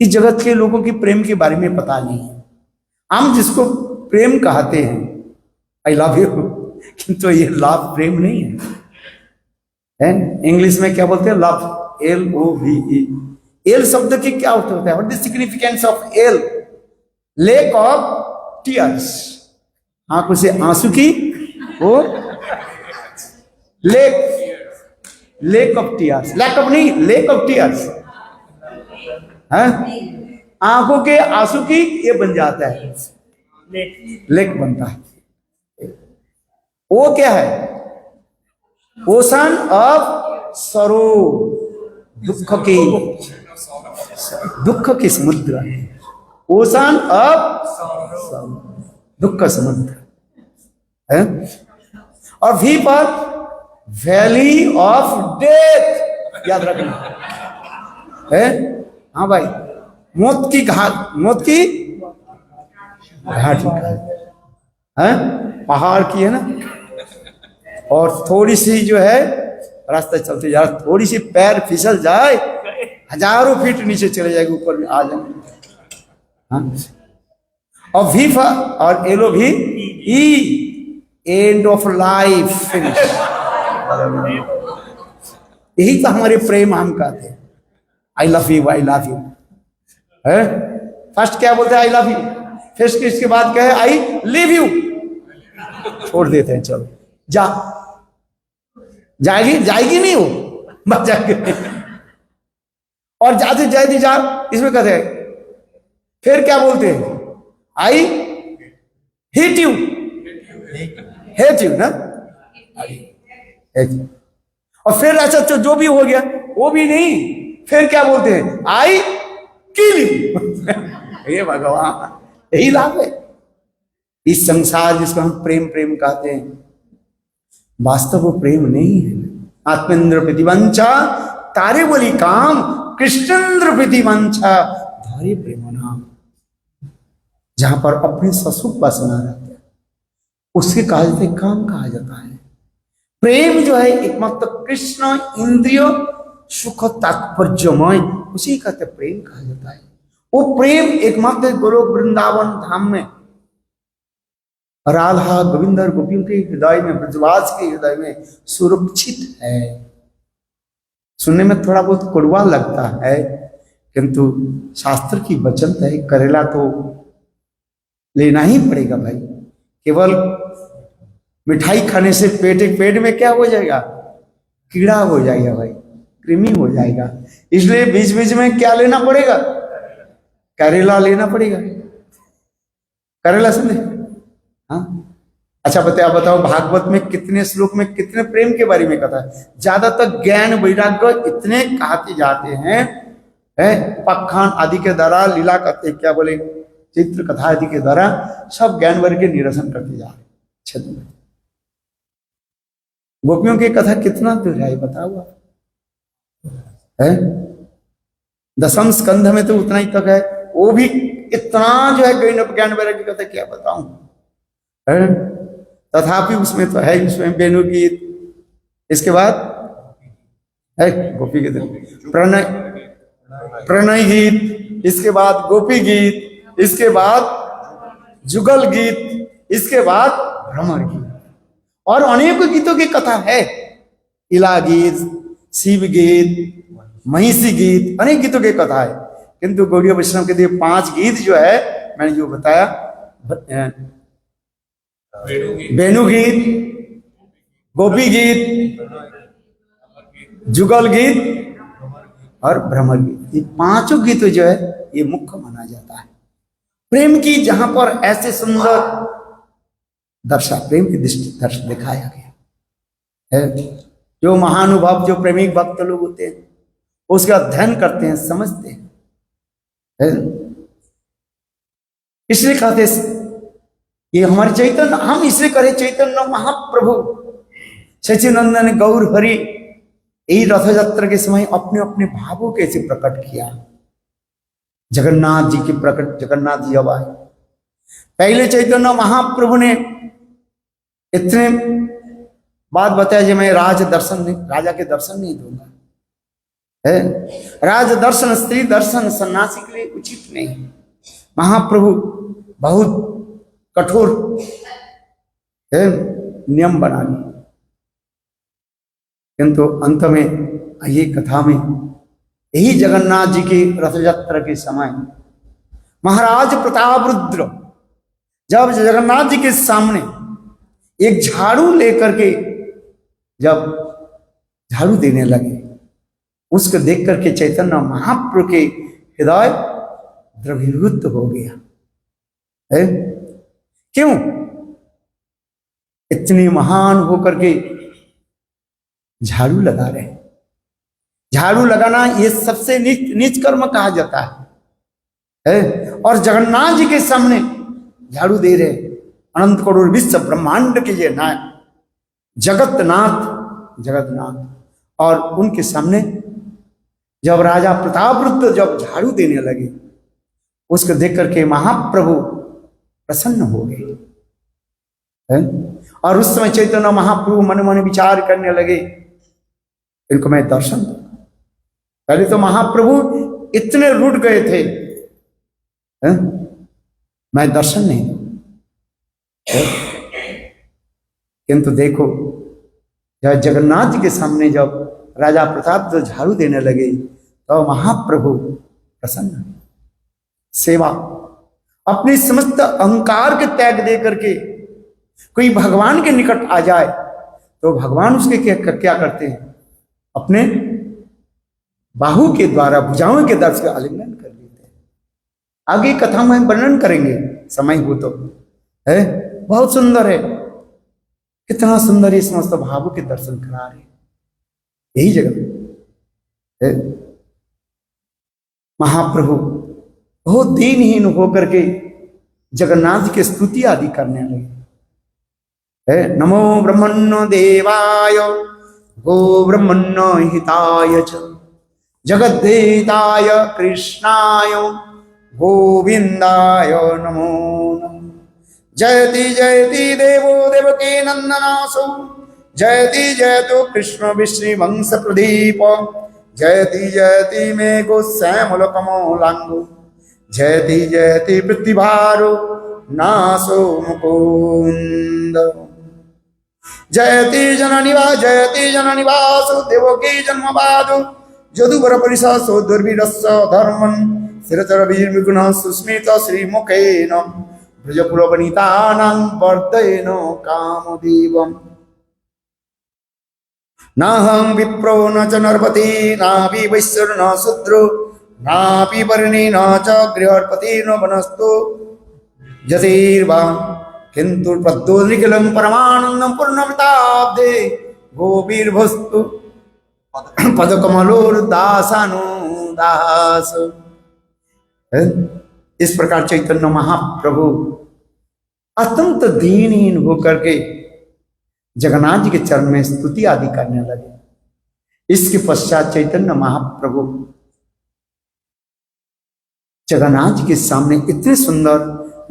इस जगत के लोगों की प्रेम के बारे में पता नहीं है। हम जिसको प्रेम कहते हैं आई लव यू, किंतु ये लव प्रेम नहीं है। इंग्लिश में क्या बोलते हैं? Love, LOVE। एल शब्द की क्या अर्थ होता है? What is significance of L? Lake of tears, आंखों से आंसू की वो lake of tears, lack of नहीं, लेक ऑफ टीयर्स, आंखों के आंसू की ये बन जाता है, लेक बनता है। वो क्या है? ओशन ऑफ सरो, दुख की समुद्र, ओशन ऑफ दुख का समुद्र है। और भी पर वैली ऑफ डेथ, याद रखना है। हाँ भाई, मौत की घाट है, पहाड़ की है ना, और थोड़ी सी जो है रास्ता चलते जा रहा, थोड़ी सी पैर फिसल जाए हजारों फीट नीचे चले जाएगा, ऊपर में आ जाए। हाँ? और भी और एलो भी एंड ऑफ लाइफ फिनिश। यही तो हमारे प्रेम हम कहते हैं, I love you, I love you है। फर्स्ट क्या बोलते हैं? I love you. फिर इसके बाद क्या है? I live you. छोड़ देते हैं, चलो जा, जाएगी नहीं वो, बच जाएगी। और जाते जाते जा, इसमें कहते हैं फिर क्या बोलते हैं? I hate you, hate you ना, और फिर अच्छा जो भी हो गया वो भी नहीं, फिर क्या बोलते हैं? आई किल यू। ये भगवान, यही लाभ है इस संसार जिसको हम प्रेम कहते हैं। वास्तव वो प्रेम नहीं है। आत्मेंद्र प्रतिवंचा तारे बोली काम, कृष्णेंद्र प्रतिवंचा धारे प्रेम नाम। जहां पर अपने ससुख बसना रहता है उसके कहा जाता है काम कहा जाता है। प्रेम जो है एकमात्र कृष्ण इंद्रिय सुख तात्पर्यमय, उसी कहते प्रेम कहा जाता है। वो प्रेम एकमात्र गोलोक वृंदावन धाम में राधा गोविंद और गोपियों के हृदय में, ब्रजवास के हृदय में सुरक्षित है। सुनने में थोड़ा बहुत कड़वा लगता है, किंतु शास्त्र की वचन है, करेला तो लेना ही पड़ेगा भाई। केवल मिठाई खाने से पेट में क्या हो जाएगा, कीड़ा हो जाएगा भाई, कृमि हो जाएगा। इसलिए बीच बीच में क्या लेना पड़ेगा, करेला लेना पड़ेगा। करेला समझे? हाँ अच्छा बताओ भागवत में कितने श्लोक में कितने प्रेम के बारे में कथा है? ज्यादातर ज्ञान वैराग्य इतने कहते जाते हैं, पखान आदि के द्वारा, लीला करते क्या बोले, चित्र कथा आदि के द्वारा सब ज्ञान वर्ग के निरसन करते जा रहे। गोपियों की कथा कितना दूर है बताओ आप, है 10वें स्कंध में तो उतना ही तक है, वो भी इतना जो है ज्ञान वैराग्य की कथा क्या बताऊं, है तथापि उसमें तो है, उसमें वेणु गीत, इसके बाद है गोपी गीत, प्रणय गीत, इसके बाद गोपी गीत, इसके बाद जुगल गीत, इसके बाद भ्रमर गीत, और अनेकों गीतों की कथा है। इला गीत, शिव गीत, महिषी गीत, अनेक गीतों की कथा है। किंतु गौड़ीय वैष्णव के लिए 5 गीत जो है मैंने जो बताया, वेणु गीत, गोपी गीत, जुगल गीत और भ्रमर गीत, ये 5 गीत जो है ये मुख्य माना जाता है। प्रेम की जहां पर ऐसे सुंदर दर्शा, प्रेम की दृष्टि दर्श दिखाया गया है। जो महानुभाव, जो प्रेमिक भक्त लोग होते हैं उसका अध्ययन करते हैं, समझते हैं, है? इसलिए कहते ये हमारे चैतन्य, हम इसे करें चैतन्य महाप्रभु सच्चिदानंद गौर हरि यही रथ यात्रा के समय अपने अपने भावों कैसे प्रकट किया। जगन्नाथ जी की प्रकट, जगन्नाथ जी जब आए, पहले चैतन्य महाप्रभु ने इतने बात बताया कि मैं राजा के दर्शन नहीं दूंगा, है राज दर्शन, स्त्री दर्शन सन्यासी के लिए उचित नहीं। महाप्रभु बहुत कठोर है नियम बना दिए, किंतु अंत में ये कथा में यही जगन्नाथ जी की रथ यात्रा के समय महाराज प्रतापरुद्र जब जगन्नाथ जी के सामने एक झाड़ू लेकर के जब झाड़ू देने लगे, उसको देख करके चैतन्य महाप्रभु के हृदय द्रवीभूत हो गया है। क्यों? इतने महान होकर के झाड़ू लगा रहे। झाड़ू लगाना ये सबसे नीच कर्म कहा जाता है। और जगन्नाथ जी के सामने झाड़ू दे रहे, अनंत करोड़ विश्व ब्रह्मांड के ये नायक जगतनाथ, और उनके सामने जब राजा प्रतापरुद्र जब झाड़ू देने लगे, उसको देख करके महाप्रभु प्रसन्न हो गए। और उस समय चैतन्य महाप्रभु मन मन विचार करने लगे, इनको मैं दर्शन दूं। पहले तो महाप्रभु इतने रूठ गए थे, मैं दर्शन नहीं दूं, किंतु देखो जब जगन्नाथ जी के सामने जब राजा प्रताप जो झाड़ू देने लगे तो महाप्रभु प्रसन्न, सेवा, अपने समस्त अहंकार के त्याग दे करके कोई भगवान के निकट आ जाए तो भगवान उसके क्या करते हैं, अपने बाहु के द्वारा, भुजाओं के दर्श का आलिंगन कर लेते हैं। आगे कथा में वर्णन करेंगे समय हो तो, है बहुत सुंदर है, कितना सुंदर है, समस्त भावों के दर्शन करा रहे, यही जगह है। महाप्रभु बहुत दीनहीन होकर के जगन्नाथ जी की स्तुति आदि करने लगे। है। नमो ब्रह्मण्य देवाय गो ब्रह्मण्य हिताय च जगद्धिताय कृष्णाय गोविंदाय नमो नमः। जयति जयति देवो देवकी नंदनासौ जयति जयतु कृष्ण विष्णु वंश प्रदीप जयति जयति मे गोस्यामल कमलांगो जयति जयति पृथ्वीभारो नासो मुकुंद जयति जननिवासो देवकी जन्मवादो जदुवर परिशासो दुर्भिरस्य धर्मन् शिरचर वीर्मिगुण सुस्मित श्रीमुखेन ब्रजपुरवनितानां वर्धयेन कामदेवम् नाहं विप्रो न च नरपति नापि वैश्यो न शूद्रो नापि वर्णी न च गृहपति न वनस्तु यतिर्वा किन्तु प्रद्योनिखिलं परमानन्दं पूर्णमताब्दे गोपीर्भस्तु पदकमलोर्दासानुदास। इस प्रकार चैतन्य महाप्रभु अत्यंत दीनहीन होकर के जगन्नाथ जी के चरण में स्तुति आदि करने लगे। इसके पश्चात चैतन्य महाप्रभु जगन्नाथ जी के सामने इतने सुंदर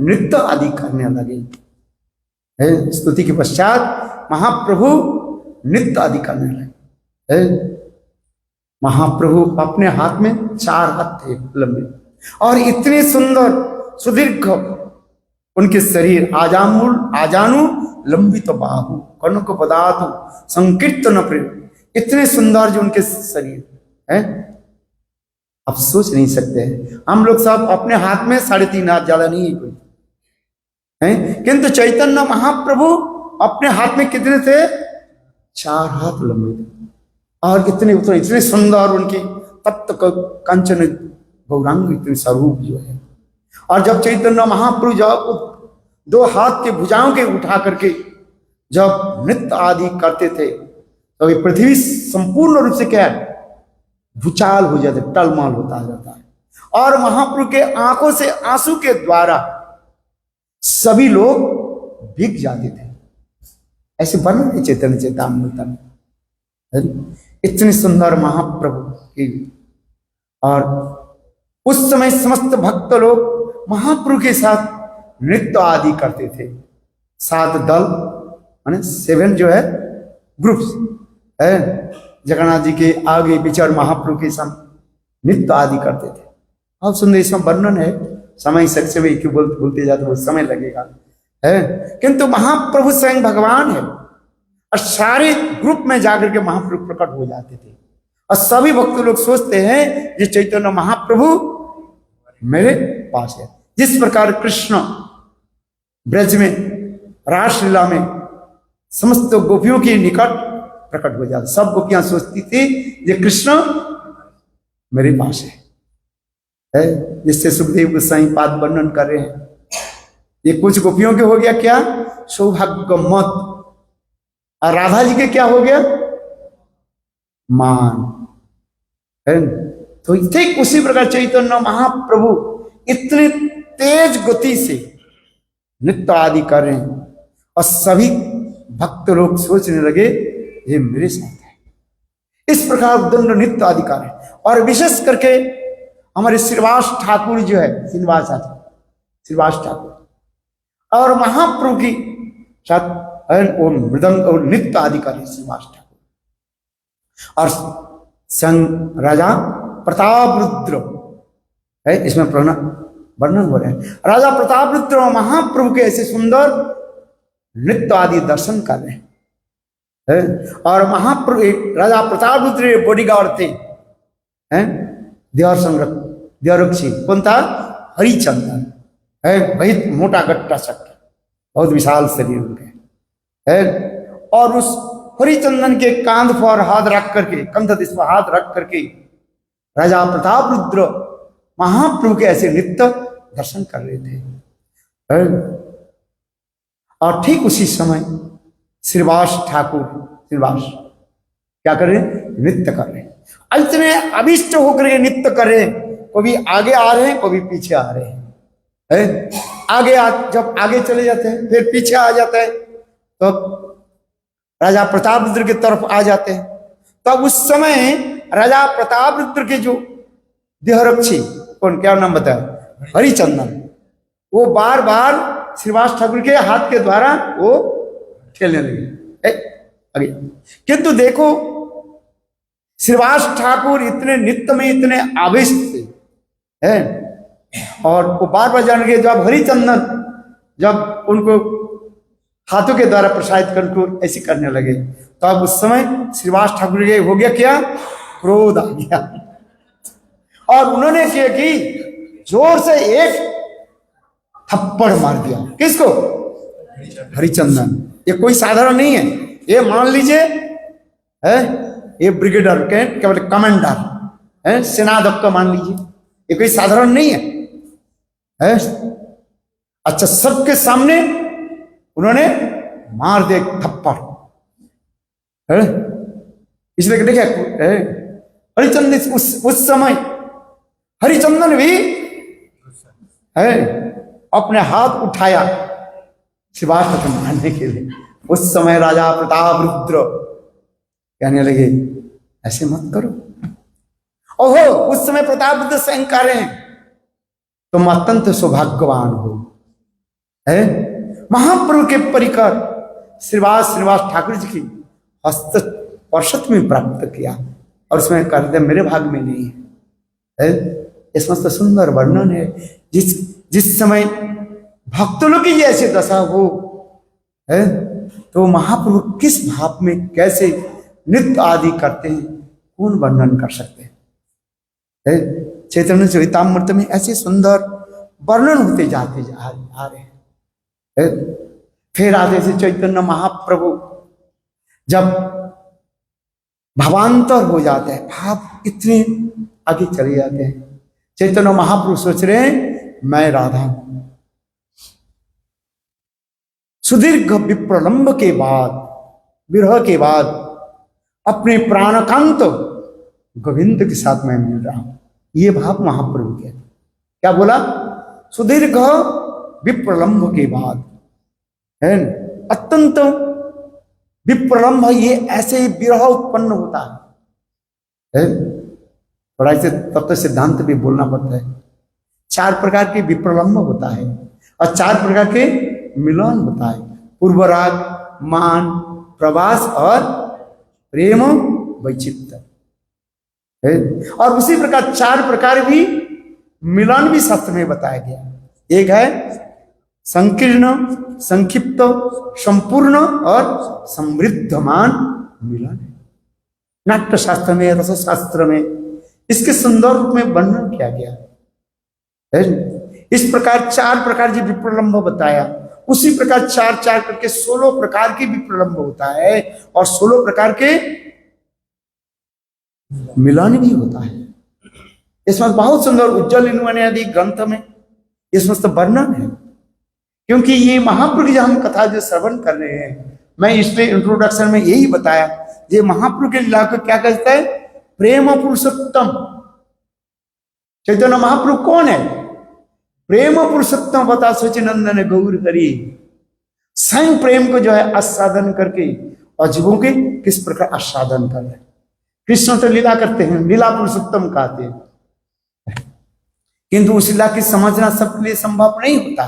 नृत्य आदि करने लगे। स्तुति के पश्चात महाप्रभु नृत्य आदि करने लगे। महाप्रभु अपने हाथ में 4 हाथ थे लंबे और इतने सुंदर सुदीर्घ उनके शरीर आजानु लंबित बाहु कनक पदातु संकीर्तन प्रेम इतने सुंदर जो उनके शरीर है आप सोच नहीं सकते हैं। हम लोग सब अपने हाथ में 3.5 हाथ ज्यादा नहीं है कोई है किंतु चैतन्य महाप्रभु अपने हाथ में कितने थे 4 हाथ लंबे थे और इतने सुंदर उनकी तप्त कंचन गौरांग इतने स्वरूप जो है। और जब चैतन्य महाप्रभु जब 2 हाथ के भुजाओं के उठा करके जब नृत्य आदि करते थे तो ये पृथ्वी संपूर्ण रूप से क्या है भूचाल हो जाते टलमल होता जाता है और महाप्रभु के आंखों से आंसू के द्वारा सभी लोग भीग जाते थे। ऐसे वर्णन है चैतन्य चैतामृत में इतने सुंदर महाप्रभु की। और उस समय समस्त भक्त लोग महाप्रभु के साथ नृत्य आदि करते थे। 7 दल माने 7 जो है ग्रुप्स है जगन्नाथ जी के आगे पीछे महाप्रभु के साथ नृत्य आदि करते थे। अब सुंदर इसमें वर्णन है समय सक्से में क्यों बोलते जाते वो समय लगेगा है किंतु महाप्रभु स्वयं भगवान है और सारे ग्रुप में जाकर के महाप्रभु प्रकट हो जाते थे और सभी भक्त लोग सोचते हैं ये चैतन्य महाप्रभु मेरे पास है। जिस प्रकार कृष्ण ब्रज में रासलीला में समस्त गोपियों के निकट प्रकट हो जाते सब गोपियां सोचती थी ये कृष्ण मेरे पास है जिससे सुखदेव गोस्वामी पाद वर्णन कर रहे हैं। ये कुछ गोपियों के हो गया क्या सौभाग्य मत और राधा जी के क्या हो गया मान है। तो ठीक उसी प्रकार चैतन्य महाप्रभु इतने तेज गति से नृत्य आदि कर रहे हैं और सभी भक्त लोग सोचने लगे ये मेरे साथ है। इस प्रकार दंड नृत्य आदि कर रहे हैं और विशेष करके हमारे श्रीवास ठाकुर जो है श्रीवास ठाकुर और महाप्रभु की साथ मृदंग और नृत्य आदि कर रहे श्रीवास ठाकुर और संग राजा प्रतापरुद्र है इसमें वर्णन हो रहे हैं। राजा प्रतापरुद्र महाप्रभु के ऐसे सुंदर नृत्य आदि दर्शन कर रहे हैं और महाप्रभु राजा प्रतापरुद्र बॉडीगार्ड थे देवरक्षी कौन था हरिचंदन है बहुत मोटा गट्टा शक्ति बहुत विशाल शरीर उनके है और उस हरिचंदन के कांध पर हाथ रख करके कंध पर हाथ रख करके राजा प्रतापरुद्र महाप्रभु के ऐसे नृत्य दर्शन कर रहे थे और ठीक उसी समय श्रीवास ठाकुर क्या कर रहे नृत्य कर रहे इतने अभिष्ट होकर के नृत्य कर रहे कभी आगे आ रहे हैं कभी पीछे आ रहे हैं जब आगे चले जाते हैं फिर पीछे आ जाता है तो राजा प्रतापरुद्र की तरफ आ जाते हैं। तब उस समय राजा प्रतापरुद्र के जो देहरक्षी, कौन, क्या नाम बताया, हरिचंदन, वो बार बार श्रीवास ठाकुर के हाथ के द्वारा वो खेलने लगे। आगे किंतु देखो श्रीवास ठाकुर इतने नित्य में इतने आवेश थे, है, और वो बार बार जान गए। जब हरिचंदन जब उनको हाथों के द्वारा प्रसारित कर उनको ऐसे करने लगे, तो अब उस समय श्रीवास ठाकुर के हो गया क्या, क्रोध आ गया, और उन्होंने क्या कि जोर से एक थप्पड़ मार दिया। किसको, हरिचंदन। ये कोई साधारण नहीं है, ये मान लीजिए है, ये ब्रिगेडर के क्या बोलते कमांडर है, सेनाध्यक्ष का मान लीजिए, ये कोई साधारण नहीं है। अच्छा, सबके सामने उन्होंने मार दिया थप्पड़, इसलिए देखिए हरिचंदन उस समय हरिचंदन भी है अपने हाथ उठाया श्रीवास ठाकुर मारने के लिए। उस समय राजा प्रतापरुद्र कहने लगे ऐसे मत करो। ओहो, उस समय प्रतापरुद्र स्वयं कह रहे हैं तुम अत्यंत सौभाग्यवान हो, है, महाप्रभु के परिकर श्रीवास ठाकुर जी की हस्त स्पर्शत में प्राप्त किया, और उसमें कहते मेरे भाग में नहीं है। इसमें तो सुंदर वर्णन है, जिस समय भक्त लोग की ऐसी दशा हो है, तो महाप्रभु किस भाव में कैसे नृत्य आदि करते हैं, कौन वर्णन कर सकते हैं। चैतन्य चरितामृत में ऐसे सुंदर वर्णन होते जाते आ रहे हैं। फिर आते से चैतन्य महाप्रभु जब भावांतर हो जाते हैं, भाव इतने आगे चले जाते हैं, चैतन्य महाप्रभु सोच रहे हैं मैं राधा हूं। सुदीर्घ विप्रलंब के बाद, विरह के बाद अपने प्राणकांत गोविंद के साथ मैं मिल रहा हूं, ये भाव महाप्रभु के। क्या बोला, सुदीर्घ विप्रलंब के बाद, है अत्यंत विप्रलंब, ये ऐसे ही विरह उत्पन्न होता है। थोड़ा इसे तत्व सिद्धांत भी बोलना पड़ता है। 4 प्रकार के विप्रलंब होता है और 4 प्रकार के मिलन होता है, पूर्वराग, मान, प्रवास और प्रेम वैचित्र। और उसी प्रकार 4 प्रकार भी मिलन भी शास्त्र में बताया गया। एक है संकीर्ण, संक्षिप्त, संपूर्ण और समृद्धमान मिलन। नाट्य शास्त्र में, रस शास्त्र में इसके सुंदर रूप में वर्णन किया गया है। इस प्रकार 4 प्रकार जो विप्रलंब बताया, उसी प्रकार 4 करके 16 प्रकार के विप्रलंब होता है, और 16 प्रकार के मिलन भी होता है। इसमें बहुत सुंदर उज्जवल इन्होंने आदि ग्रंथ में इसमें तो वर्णन है, क्योंकि ये महाप्रभु की हम कथा जो श्रवण कर रहे हैं, मैं इसलिए इंट्रोडक्शन में यही बताया, ये महाप्रभु के लीला को क्या कहता है, प्रेम पुरुषोत्तम। चैतन्य महाप्रभु कौन है, प्रेम पुरुषोत्तम बता सचिनंदन गौर हरि। स्वयं प्रेम को जो है आस्वादन करके और जीवों के किस प्रकार आस्वादन कर रहे। कृष्ण तो लीला करते हैं, लीला पुरुषोत्तम कहते हैं, किंतु उस लीला की समझना सबके लिए संभव नहीं होता।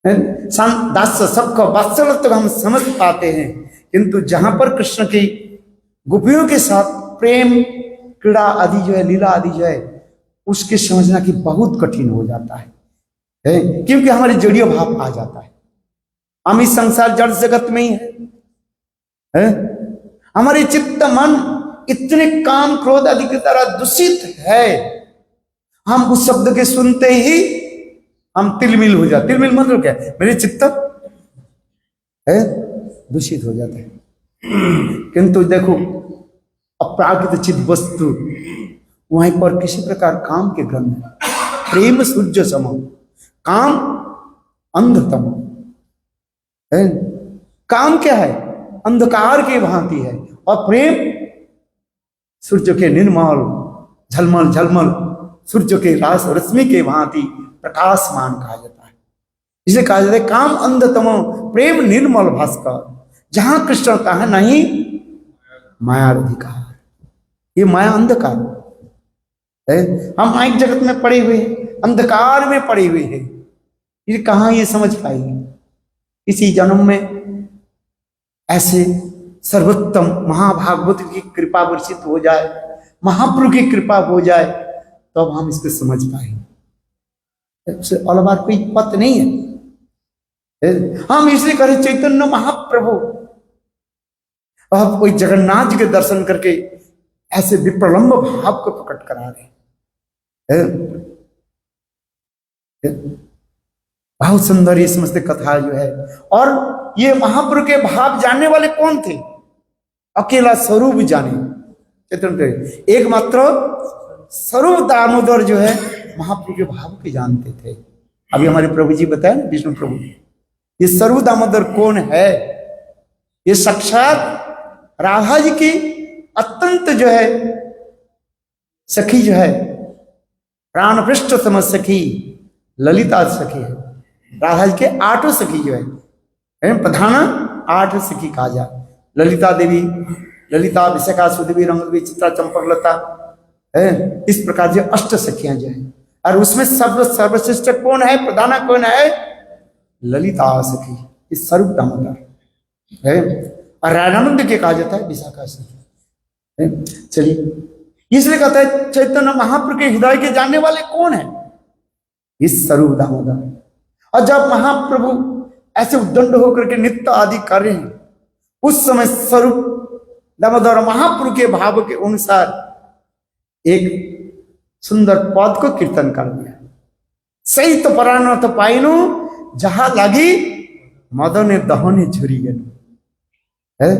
दास सबको वात्सल्य हम समझ पाते हैं, किंतु जहां पर कृष्ण की गोपियों के साथ प्रेम क्रीड़ा आदि जो है, लीला आदि जो है, उसके समझना की बहुत कठिन हो जाता है, क्योंकि हमारे जड़ीय भाव आ जाता है। हम इस संसार जड़ जगत में ही है। हमारे चित्त मन इतने काम क्रोध आदि की तरह दूषित है, हम उस शब्द के सुनते ही हम तिलमिल हो जाते। तिलमिल मतलब क्या है, मेरे चित्त है दूषित हो जाते हैं। किंतु देखो अप्राकृत चित वस्तु वहीं पर किसी प्रकार काम के ग्रंथ, प्रेम सूर्य सम, काम अंधतम है। काम क्या है, अंधकार के भांति है, और प्रेम सूर्य के निर्मल झलमल झलमल सूर्य के रास रश्मि के भांति प्रकाशमान कहा जाता है। इसलिए कहा जाता है काम अंधतम प्रेम निर्मल भास्कर, जहां कृष्ण का है नहीं माया अधिकार। ये माया अंधकार है। हम माइक जगत में पड़े हुए हैं, अंधकार में पड़े हुए हैं। ये कहां ये समझ पाएंगे। इसी जन्म में ऐसे सर्वोत्तम महाभागवत की कृपा वर्षित हो जाए, महाप्रभु की कृपा हो जाए, तो अब हम इसको समझ पाएंगे। और बात कोई पत नहीं है। हम इसलिए करें चैतन्य महाप्रभु, अब कोई जगन्नाथ जी के दर्शन करके ऐसे विप्रलंब भाव को प्रकट करा रहे हैं। बहुत सुंदर ये समस्त कथा जो है। और ये महाप्रभु के भाव जानने वाले कौन थे? अकेला स्वरूप जाने चैतन्य, एकमात्र स्वरूप दामोदर जो है महाप्रभु के भाव के जानते थे। अभी हमारे प्रभु जी बताए ना, विष्णु प्रभु, ये स्वरूप दामोदर कौन है? ये साक्षात राधा जी की अत्यंत जो है सखी जो है, प्राण पृष्ठ समझ सखी ललिता सखी है। राधा जी के 8 सखी जो है प्रधान 8 सखी कहा जाए। ललिता देवी, ललिता, विशाखा, सुदेवी, रंगदेवी, चित्रा, चंपकलता है। इस प्रकार जो 8 सखियां जो है, और उसमें सर्वश्रेष्ठ कौन है? प्रधाना कौन है? ललिता सखी, इस स्वरूप दामोदर है। और राधानंद के कहा जाता है विशाखा सखी। चलिए, इसलिए कहता है चैतन्य महाप्रभु के हृदय के जानने वाले कौन है? इस स्वरूप दामोदर। और जब महाप्रभु ऐसे उद्दंड होकर के नित्य आदि कर रहे हैं, उस समय स्वरूप दामोदर महाप्रभु के भाव के अनुसार एक सुंदर पद को कीर्तन कर दिया। सही तो परानथ पाइनु जहां लगी मदने दहने झुरी गनु। है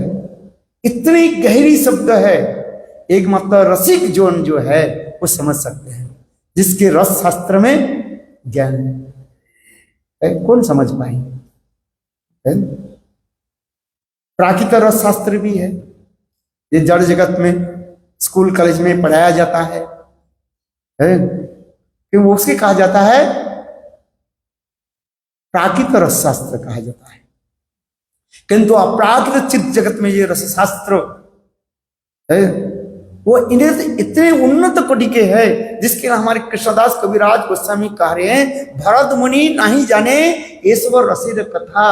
इतनी गहरी शब्द है, एकमात्र रसिक जोन जो है वो समझ सकते हैं, जिसके रस शास्त्र में ज्ञान है। कौन समझ पाए? प्राकृत रस शास्त्र भी है, ये जड़ जगत में स्कूल कॉलेज में पढ़ाया जाता है कि वो उसके कहा जाता है प्राकृत रस शास्त्र कहा जाता है। किंतु अपराकृत चित्त जगत में ये रस शास्त्र है, वो इन्हें इतने उन्नत कोटि के है, जिसके हमारे कृष्णदास कविराज गोस्वामी कह रहे हैं, भरत मुनि नहीं जाने ईश्वर रसिर कथा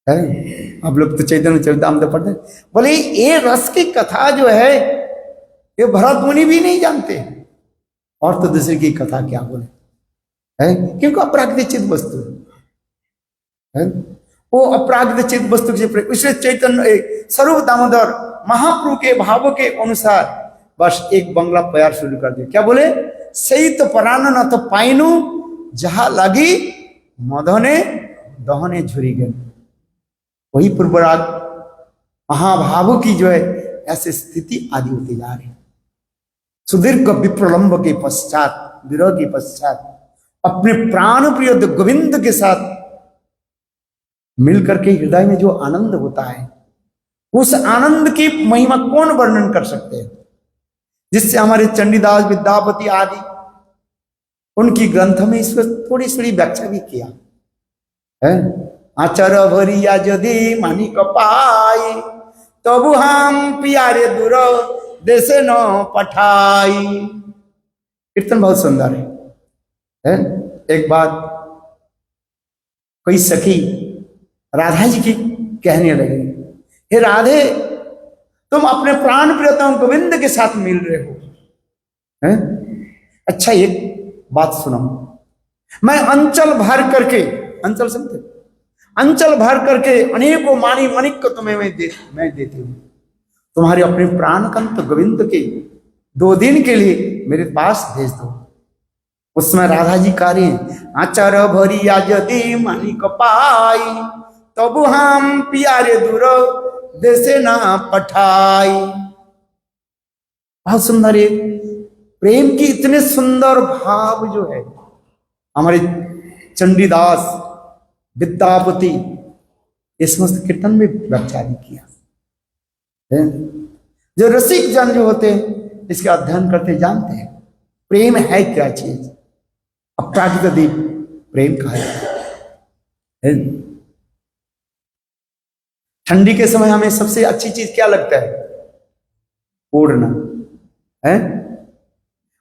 है। आप लोग तो चैतन्य चरितामृत पढ़ते हैं, बोले ये रस की कथा जो है ये भरत मुनि भी नहीं जानते, और तो दूसरे की कथा क्या बोले है, क्योंकि अपराकृत चित्त वस्तु है, वो अपराकृत चित्त वस्तु इसलिए चैतन्य स्वरूप दामोदर महाप्रभु के भावों के अनुसार बस एक बंगला प्यार शुरू कर दिया। क्या बोले? सही तो परान न तो पाइनु जहां लगी मदने दहने झुरी गए। वही पूर्वराग महाभावों की जो है ऐसी स्थिति आदि होती जा रही। सुदीर्घ विप्रलंब के पश्चात, विरह के पश्चात अपने प्राण प्रिय गोविंद के साथ मिलकर के हृदय में जो आनंद होता है, उस आनंद की महिमा कौन वर्णन कर सकते हैं, जिससे हमारे चंडीदास, विद्यापति आदि उनकी ग्रंथ में इसको थोड़ी थोड़ी व्याख्या भी किया है। आचर भरिया यदि मानी कपाई तबु हम पियारे दूर देसे न पठाई। कीर्तन बहुत सुंदर है। एक बात कोई सखी राधा जी की कहने लगी, हे राधे, तुम अपने प्राण प्रियतम गोविंद के साथ मिल रहे हो हैं? अच्छा एक बात सुनो, मैं अंचल भर करके, अंचल समझते, अंचल भर करके अनेकों मानी मणिक को तुम्हें मैं देती हूं, तुम्हारे अपने प्राणकंत गोविंद के 2 दिन के लिए मेरे पास भेज दो। उसमें राधा जी कह रही हैं, आचार भरिया यदि मानिक पाई तब हम पियारे दूर देसे ना पठाई। बहुत सुंदर है प्रेम की, इतने सुंदर भाव जो है हमारे चंडीदास, विद्यापति इस समस्त कीर्तन में व्याख्या किया है। जो रसिक जन जो होते हैं इसके अध्ययन करते जानते हैं प्रेम है क्या चीज। अपराकृत प्रेम कहा जाता है। ठंडी के समय हमें सबसे अच्छी चीज क्या लगता है? ओढ़ना है।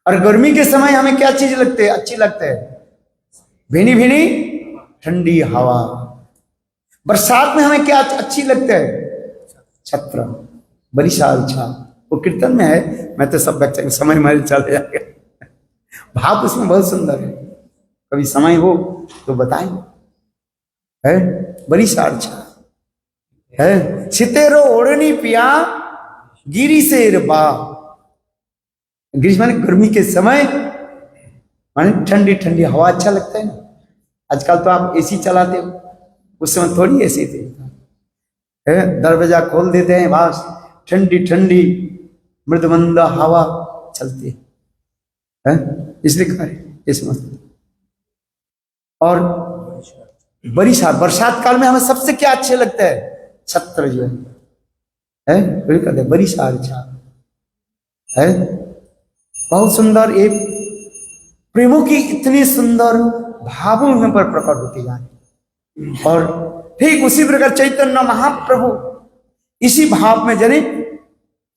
और गर्मी के समय हमें क्या चीज लगती है? अच्छी लगता है? भीनी भीनी ठंडी हवा। बरसात में हमें क्या अच्छी लगता है? छत्र, बड़ी साल छा। वो कीर्तन में है, मैं तो सब बच्चे समय मारे चले जाएगा। भाव उसमें बहुत सुंदर है, कभी समय हो तो बताएं। है बड़ी साल छा है, सितेरो ओढ़नी पिया गिरी से बा। ग्रीष्म माने गर्मी के समय, माने ठंडी ठंडी हवा अच्छा लगता है ना। आजकल तो आप एसी चलाते हो, उस समय थोड़ी एसी थे। दरवाजा खोल देते हैं, बस ठंडी ठंडी मृदुमंद हवा चलती है, इसलिए कहा है इसमें। और बरसात काल में हमें सबसे क्या अच्छे लगता है? छत्र जो है कहते हैं बड़ी सार छा है। बहुत सुंदर, एक प्रेमों की इतनी सुंदर भावों में पर प्रकट होती जाए। और ठीक उसी प्रकार चैतन्य महाप्रभु इसी भाव में जने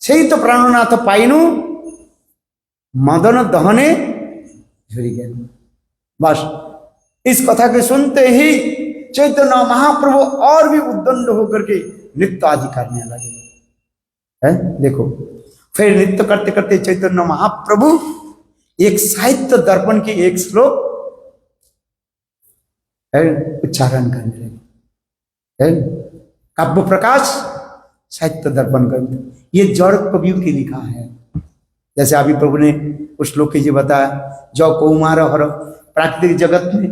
सही तो प्राणनाथ पाइनु मदन दहने झुरी गए। बस इस कथा के सुनते ही चैतन्य महाप्रभु और भी उद्दंड होकर के नृत्य आदि करने लगे। है देखो, फिर नृत्य करते करते चैतन्य महाप्रभु एक साहित्य दर्पण की एक श्लोक उच्चारण करने लगे। काव्य प्रकाश साहित्य दर्पण कर, ये जड़ कवियों की लिखा है। जैसे अभी प्रभु ने उस श्लोक के जी बताया, जो कौमार हर प्राकृतिक जगत में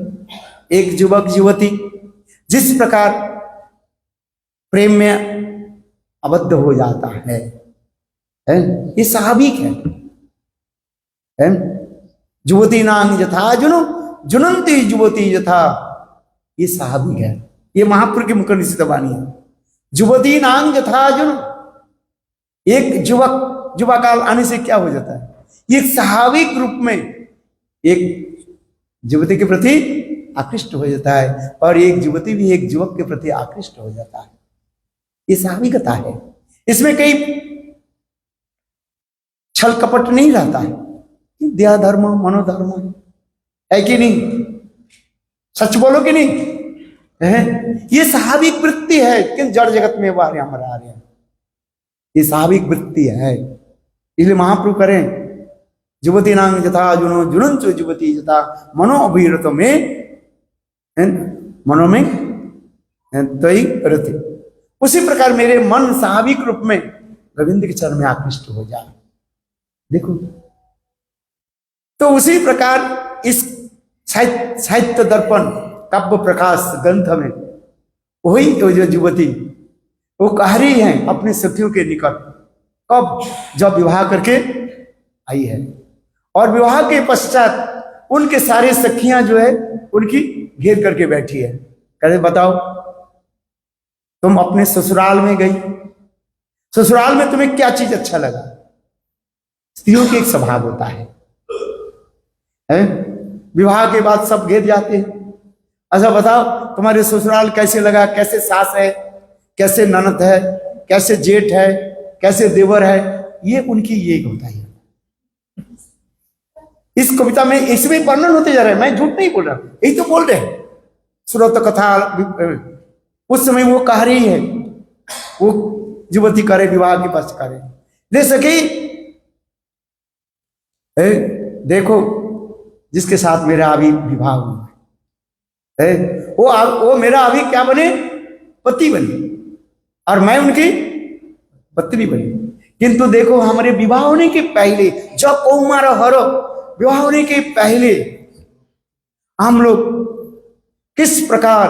एक युवक युवती जिस प्रकार प्रेम में आबद्ध हो जाता है, ये स्वाभाविक है। युवती नांग यथा जुनो जुनंती युवती यथा, ये स्वाभाविक है। ये महापुरुष की मुख निश्चित वाणी है। युवती नांग यथा जुनो, एक युवा काल आने से क्या हो जाता है? ये स्वाभाविक रूप में एक युवती के प्रति आकृष्ट हो जाता है, और एक युवती भी एक युवक के प्रति आकृष्ट हो जाता है। ये स्वाभाविकता है, इसमें कई छल कपट नहीं रहता है। देह धर्म मनोधर्म है कि नहीं? सच बोलो कि नहीं है? ये स्वाभाविक वृत्ति है, किन जड़ जगत में बाहर हम रह रहे हैं, ये स्वाभाविक वृत्ति है। इसलिए महाप्रभु करें, युवती नांग यथा जुनो जुनंचो युवती यथा मनो अभिरत में, मनो में तई रति। उसी प्रकार मेरे मन स्वाभाविक रूप में रविंद्र के चरण में आकृष्ट हो जाए। देखो, तो उसी प्रकार इस साहित्य दर्पण काव्य प्रकाश ग्रंथ में वही जो युवती वो कह रही है अपने सखियों के निकट, कब? जब विवाह करके आई है, और विवाह के पश्चात उनके सारे सखियां जो है उनकी घेर करके बैठी है। कहते बताओ, तुम अपने ससुराल में गई, ससुराल में तुम्हें क्या चीज अच्छा लगा? स्त्रियों की एक स्वभाव होता है, विवाह के बाद सब घेर जाते हैं। अच्छा बताओ, तुम्हारे ससुराल कैसे लगा? कैसे सास है, कैसे ननद है, कैसे जेठ है, कैसे देवर है, ये उनकी ये होता है। इस कविता में इसमें वर्णन होते जा रहे हैं, मैं झूठ नहीं बोल रहा, यही तो बोल रहे हैं। श्रोत कथा उस समय वो कह रही है, वो युवती करे विवाह के पश्च करे, ले सकी देखो जिसके साथ मेरा अभी विवाह हुआ है, वो मेरा अभी क्या बने? पति बने, और मैं उनकी पत्नी बनी। किंतु देखो, हमारे विवाह होने के पहले, जब कौमार हरो, विवाह होने के पहले हम लोग किस प्रकार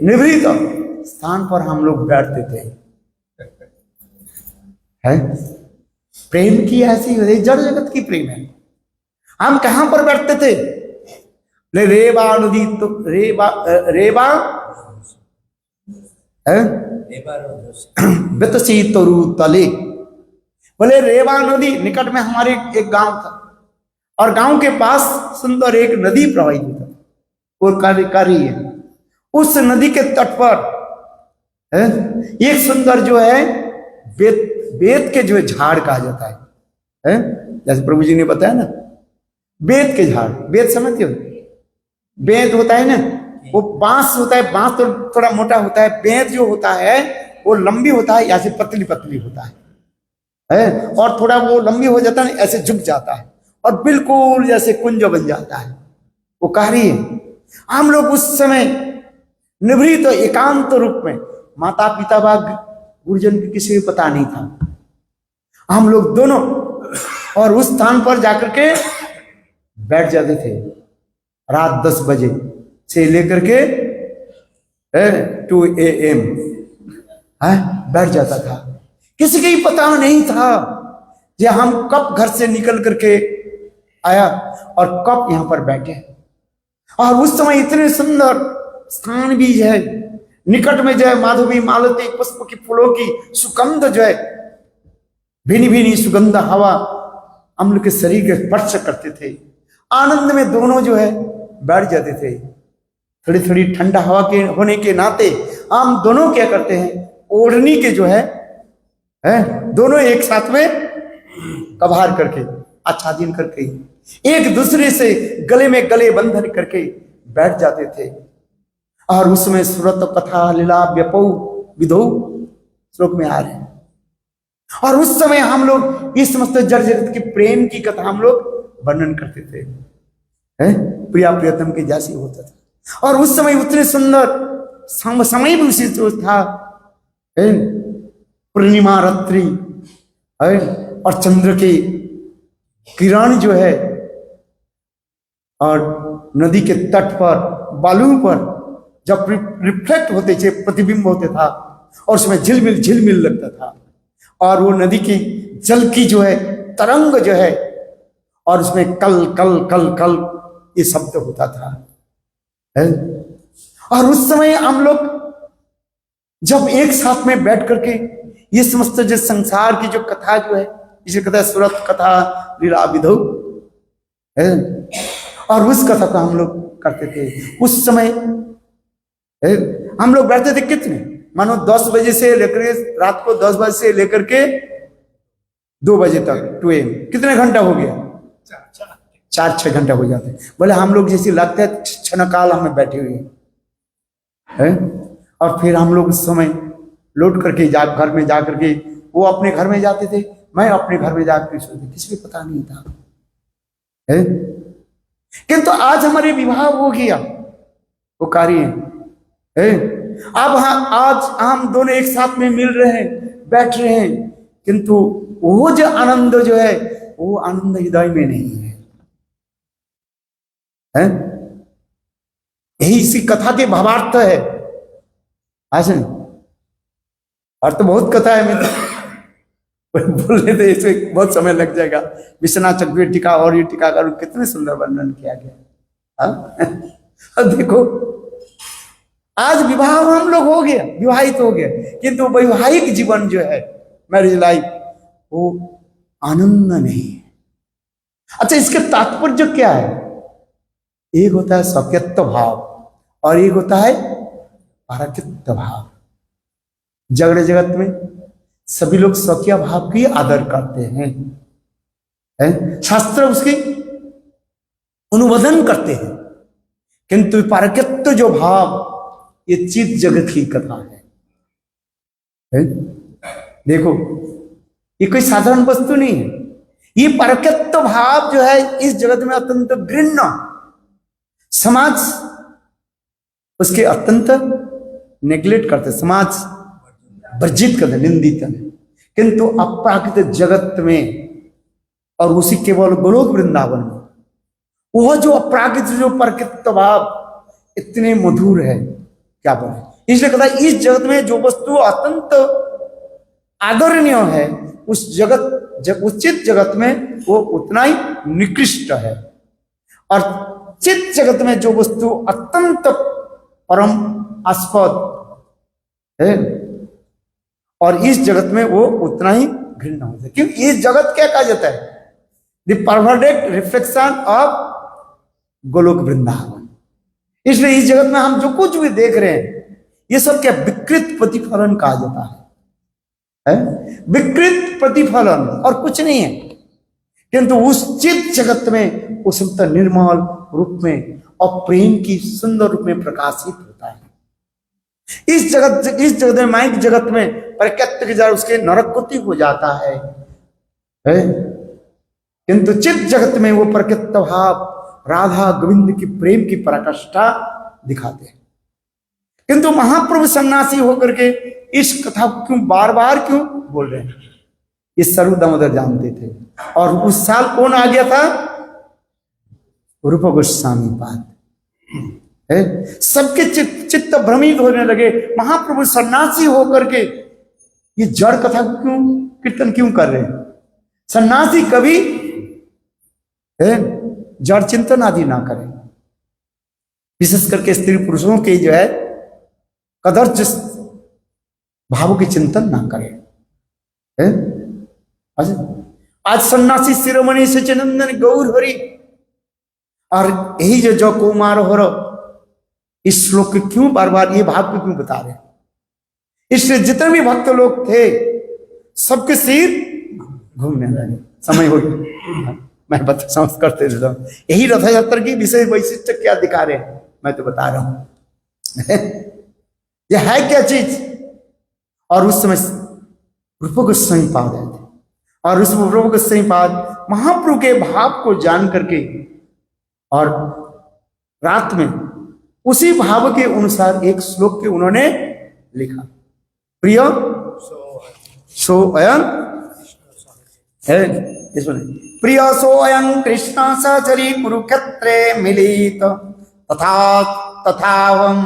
निवृत्त स्थान पर हम लोग बैठते थे। है प्रेम की ऐसी जड़ जगत की प्रेम है। हम कहां पर बैठते थे? रेवा नदी, तो रेवा बेतसी तरु तले, बोले रेवा नदी निकट में हमारे एक गांव था, और गांव के पास सुंदर एक नदी प्रवाहित होता था, और कार्य है। उस नदी के तट पर एक सुंदर जो है बेत के जो है झाड़ कहा जाता है, जैसे प्रभु जी ने बताया ना, बेत के झाड़, बेत समझते हो, बेत होता है ना, वो बांस होता है, बांस तो थोड़ा मोटा होता है, बेत जो होता है वो लंबी होता है, ऐसे पतली पतली होता है, और थोड़ा वो लंबी हो जाता है, ऐसे झुक जाता है और बिल्कुल जैसे कुंज बन जाता है। वो कह रही है हम लोग उस समय निभृत एकांत रूप में, माता पिता व गुरुजन की किसी को पता नहीं था, हम लोग दोनों और उस स्थान पर जाकर के बैठ जाते थे रात 10 बजे से लेकर के 2 AM बैठ जाता था। किसी को ही पता नहीं था कि हम कब घर से निकल करके आया और कब यहां पर बैठे। और उस समय इतने सुंदर स्थान भी है, निकट में जो है माधवी मालती पुष्प की फूलों की सुगंध जो है, भीनी भीनी सुगंध हवा हम लोग के शरीर के स्पर्श करते थे। आनंद में दोनों जो है बैठ जाते थे। थोड़ी थोड़ी ठंडा हवा के होने के नाते हम दोनों क्या करते हैं, ओढ़नी के जो है दोनों एक साथ में कभार करके आच्छादन करके एक दूसरे से गले में गले बंधन करके बैठ जाते थे। और उसमें सुरत कथा लीला व्यपौ विधौ श्लोक में आ रहे हैं। और उस समय हम लोग इस समस्त जड़ जगत की प्रेम की कथा हम लोग वर्णन करते थे, प्रिया प्रियतम के जैसी होता था। और उस समय उतने सुंदर समय भी उसी था, पूर्णिमा रात्रि और चंद्र की किरण जो है, और नदी के तट पर बालू पर जब रिफ्लेक्ट होते थे, प्रतिबिंब होते था, और उसमें झिलमिल झिलमिल लगता था, और वो नदी की जल की जो है तरंग जो है, और उसमें कल कल कल कल ये शब्द होता था। और उस समय हम लोग जब एक साथ में बैठ करके ये समस्त जो संसार की जो कथा जो है, इसे कहता है सुरत कथा लीला विधौ, और उस कथा को हम लोग करते थे। उस समय हम लोग बैठते थे कितने, मानो 10 बजे से लेकर रात को 10 बजे से लेकर के 2 बजे तक 2 AM, कितने घंटा हो गया, 4-6 घंटा हो जाते। बोले हम लोग जैसे लगता है क्षणकाल हमें बैठे हुए हैं। और फिर हम लोग उस समय लौट करके घर में जा करके, वो अपने घर में जाते थे, मैं अपने घर में जाकर सोते, किसी को पता नहीं था। किंतु आज हमारे विवाह हो गया, वो कार्य है। अब आज हम दोनों एक साथ में मिल रहे हैं, बैठ रहे हैं, किंतु वो जो आनंद जो है वो आनंद हृदय में नहीं है। यही इसी कथा के भावार्थ है। ऐसे और तो बहुत कथा है, मैं बोलने तो इसे बहुत समय लग जाएगा। विश्वनाथ चक्रवर्ती टीका और ये टीकाकार कितने सुंदर वर्णन किया गया। अब देखो आज विवाह हम लोग हो गया, विवाहित हो गया, किंतु वैवाहिक जीवन जो है, मैरिज लाइफ, वो आनंद नहीं है। अच्छा, इसके तात्पर्य क्या है? एक होता है सौक्यत्व भाव और एक होता है पारकित्व भाव। जगत में सभी लोग सौक्य भाव की आदर करते हैं, शास्त्र उसकी अनुमोदन करते हैं, किंतु पारकित्व जो भाव, ये चित जगत की कथा है। देखो ये कोई साधारण वस्तु नहीं है। ये पारकित्व भाव जो है इस जगत में अत्यंत घृण्य, समाज उसके अत्यंत नेग्लेक्ट करते, समाज वर्जित करते, निंदित करते। किंतु अपराकृत जगत में और उसी केवल गोलोक वृंदावन में वह जो अपराकृत जो प्रकृत भाव इतने मधुर है, क्या बोले। इसलिए कहता है इस जगत में जो वस्तु अत्यंत आदरणीय है, उस चित जगत में वो उतना ही निकृष्ट है, और चित जगत में जो वस्तु अत्यंत परम आस्पद है, और इस जगत में वो उतना ही घृण्य होता है। क्योंकि इस जगत क्या कहा जाता है? The perfect reflection of Golok Vrindavan. इसलिए इस जगत में हम जो कुछ भी देख रहे हैं ये सब क्या विकृत प्रतिफलन कहा जाता है? विकृत प्रतिफलन और कुछ नहीं है, किंतु उस चित्त जगत में उस निर्मल रूप में और प्रेम की सुंदर रूप में प्रकाशित होता है। इस जगत में माइक जगत में प्रकृति के जरा उसके नरकति हो जाता है, किंतु चित्त जगत में वो प्रकृत भाव राधा गोविंद की प्रेम की पराकाष्ठा दिखाते हैं। किंतु महाप्रभु सन्यासी होकर के इस कथा को क्यों बार बार क्यों बोल रहे हैं? ये स्वरूप दामोदर जानते थे। और उस साल कौन आ गया था? रूप गोस्वामी पाद। सबके चित्त भ्रमित होने लगे। महाप्रभु सन्यासी होकर के ये जड़ कथा को क्यों कीर्तन क्यों कर रहे हैं? सन्यासी कभी जड़ चिंतन आदि ना करें, विशेष करके स्त्री पुरुषों के जो है कदर्च भावों के चिंतन ना करें। आज सन्यासी शिरोमणि सच्चिदानंद गौर हरि और यही जो कुमार हो रहा, इस श्लोक के क्यों बार बार ये भाव को क्यों बता रहे? इसलिए जितने भी भक्त लोग थे सबके सिर घूमने लगे। समय हो गया, मैं बता समझ करते रहता हूं। यही रथ यात्रा की विशेष वैशिष्ट क्या दिखा रहे हैं, मैं तो बता रहा हूं। यह है क्या चीज? और उस समय रूप गोस्वामी पाद आए थे और उस रूप गोस्वामी पाद महाप्रभु के भाव को जान करके और रात में उसी भाव के अनुसार एक श्लोक के उन्होंने लिखा, प्रिय सो अयं प्रिय सो अयं कृष्ण सहचरी कुरुक्षेत्रे मिलित तथावम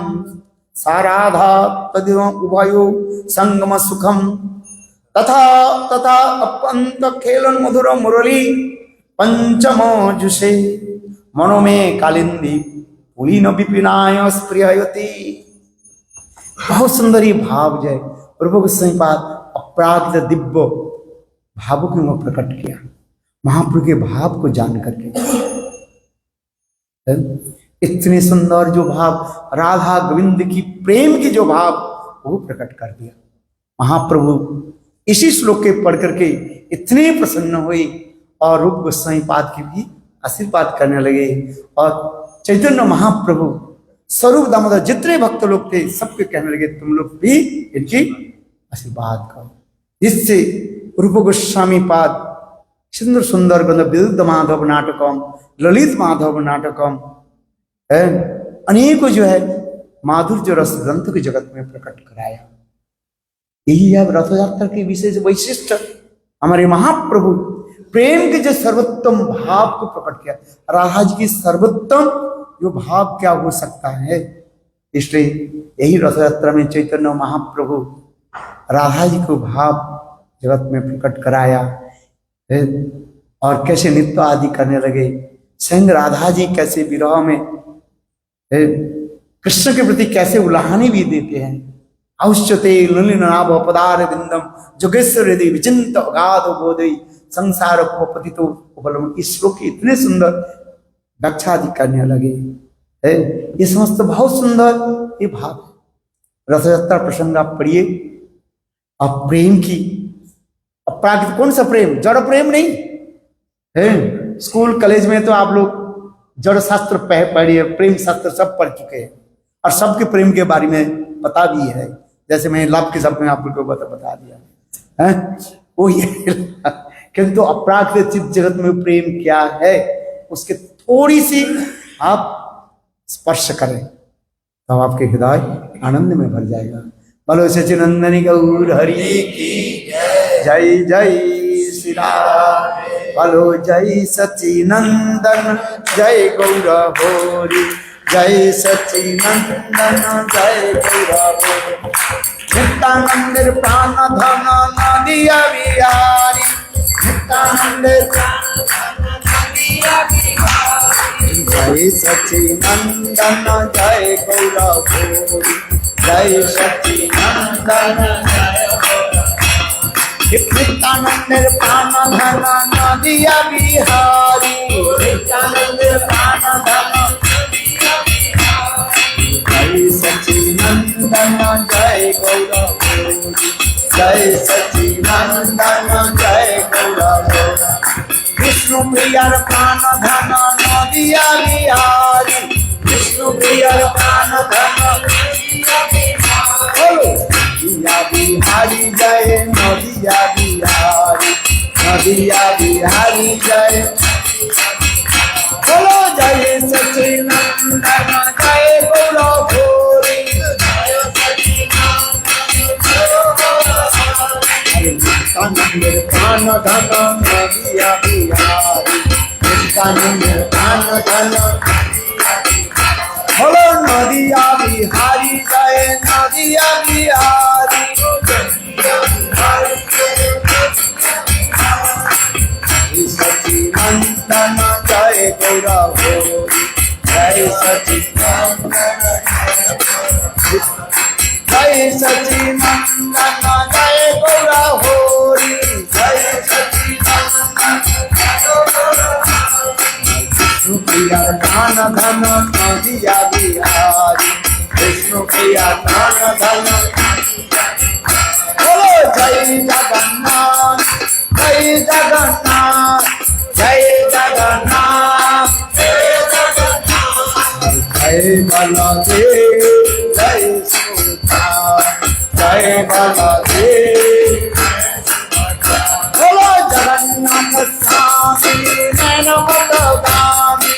साराधा तदिव उभयो संगम सुखम तथा अपंत खेलन मधुर मुरली पंचम जुषे मनो में कालिंदी पुलिन विपिनाय स्पृहयति। बहुत सुंदरी भाव जय प्रभु गोस्वामी पाद अपराध दिव्य भावों को वह प्रकट किया महाप्रभु के भाव को जान करके। इतने सुंदर जो भाव राधा गोविंद की प्रेम की जो भाव वो प्रकट कर दिया। महाप्रभु इसी श्लोक के पढ़ करके इतने प्रसन्न हुए और रूप गोस्वामी पाद की भी आशीर्वाद करने लगे। और चैतन्य महाप्रभु स्वरूप दामोदर जितने भक्त लोग थे सबके कहने लगे तुम लोग भी इनकी आशीर्वाद करो। जिससे रूप गोस्वामी पाद सुंदर सुंदर विरुद्ध माधव नाटकम, ललित माधव नाटकम, अनेकों जो है माधुर्य रस ग्रंथ के जगत में प्रकट कराया। यही है रथ यात्रा की विशेष वैशिष्ट। हमारे महाप्रभु प्रेम के जो सर्वोत्तम भाव को प्रकट किया। राधा जी की सर्वोत्तम जो भाव क्या हो सकता है? इसलिए यही रथ यात्रा में चैतन्य महाप्रभु राधा जी को भाव जगत में प्रकट कराया और कैसे नृत्य आदि करने लगे। स्वयं राधा जी कैसे विरह में कृष्ण के प्रति कैसे उल्लाहनी भी देते हैं। औश्चते ललिनाभ पदार बिंदम जोगेश्वर यदि विचिंत अगाध बोधई संसार को पतितो उपलम। इस श्लोक के इतने सुंदर व्याख्या आदि करने लगे। ये समस्त बहुत सुंदर ये भाव रथ यात्रा प्रसंग आप पढ़िए। अब प्रेम की अपराध कौन सा प्रेम? जड़ प्रेम नहीं है। स्कूल कॉलेज में तो आप लोग जड़ शास्त्र पढ़िए, प्रेम शास्त्र सब पढ़ चुके हैं और सबके प्रेम के बारे में पता भी है। जैसे मैं लव के शब्द में आपको बता दिया है वो ये। किंतु अप्राकृत जगत में प्रेम क्या है उसके थोड़ी सी आप स्पर्श करें तो आपके हृदय आनंद में भर जाएगा। बोलो सच्चिदानंद गौर हरि की जय जय श्री राम। बोलो जय सच्चिदानंदन जय गौर हरि जय सच्चिदानंदन जय गौर हरि। नित्यानंद प्राण धन नदिया बिहारी नित्यानंद जय सच्चिदानंदन जय गौर हरि जय सच्चिदानंदन नित्यानंद प्राण धन नदिया बिहारी नित्यानंद प्राण धन जय सच्चिदानंद जय गौरव जय सच्चिदानंद जय गौरव विष्णु प्रियर प्राण धन नदिया बिहारी विष्णु प्रियर प्राण धन नदिया बिहारी जय नदिया बिहारी नदिया बिहारी जय बोलो जय सच्चिदानंद जय गौरव नित्यानंद प्राण धन नदिया बिहारी नित्यानंद प्राण धन बोलो नदिया बिहारी जय नदिया बिहारी सच्चिदानंद जय गौरव जय सच्चिदानंद जय सच्चिदानंद जय गौरव जय सच्चिदानंद विष्णु प्रिया प्राण धन नदिया बिहारी विष्णु प्रिया प्राण धन बोलो जय जगन्नाथ जय जगन्नाथ जय जगन्नाथ जय बलदेव जय सुभद्रा जय बलदेव बोलो जगन्नाथ स्वामी नैनपतगामी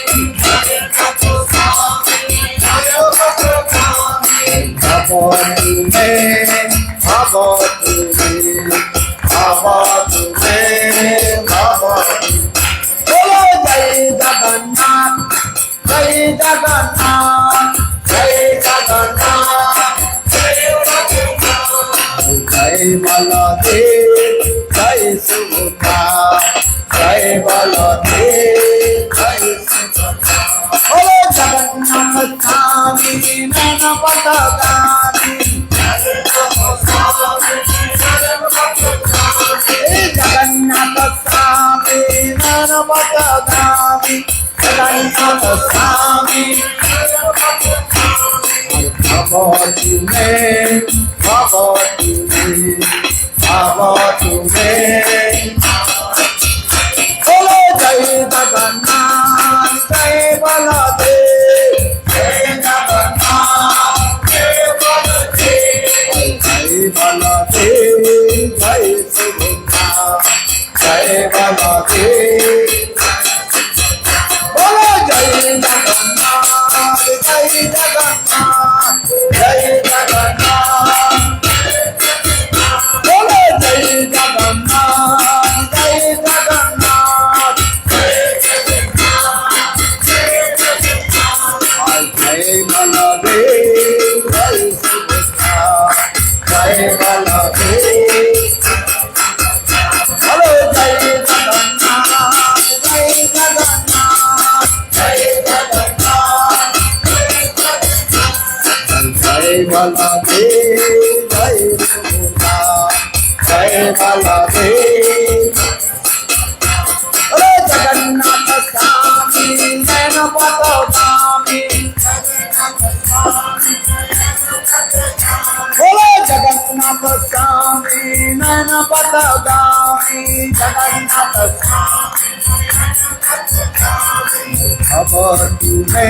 भवतु मे भवतु मे भवतु मे भवतु बोलो जय जगन्नाथ जय जगन्नाथ जय जगन्नाथ जय बलदेव जय सुभद्रा जय बलदेव जय सुभद्रा बोलो जगन्नाथ स्वामी नैनपतगामी जगन्नाथ स्वामी नैनपतगामी जगन्नाथ स्वामी भवतु मे भवतु मे भवतु मे बोलो जय जगन्नाथ जय बलदेव जय जगन्नाथ जय बलदेव जय सुभद्रा जय बलदेव बोलो जय जगन्नाथ जय जगन्नाथ जय जगन्नाथ बोलो जय जगन्नाथ जय जगन्नाथ जय बलदेव जय सुभद्रा जय बलदेव बोलो जय जगन्नाथ जय जगन्नाथ जय जगन्नाथ जय बलदेव जय सुभद्रा जय बलदेव बोलो जगन्नाथ स्वामी नैनपतगामी बोलो जगन्नाथ स्वामी नैनपतगामी जगन्नाथ भवतु मे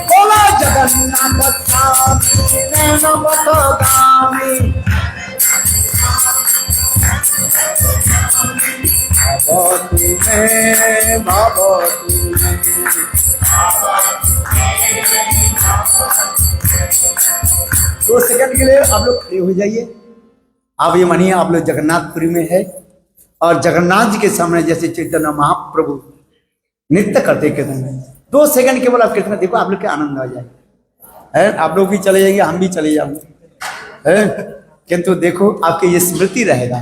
बोलो जगन्नाथ स्वामी नैनपतगामी भवतु मे भवतु मे 2 सेकंड के लिए आप लोग खड़े हो जाइए। आप ये मानिए आप लोग जगन्नाथपुरी में है और जगन्नाथ जी के सामने जैसे चैतन्य महाप्रभु नृत्य करते कीर्तन में 2 सेकंड केवल आप कीर्तन देखो, आप लोग के आनंद आ जाए है। आप लोग भी चले जाएंगे, हम भी चले जाएंगे है, किंतु देखो आपकी ये स्मृति रहेगा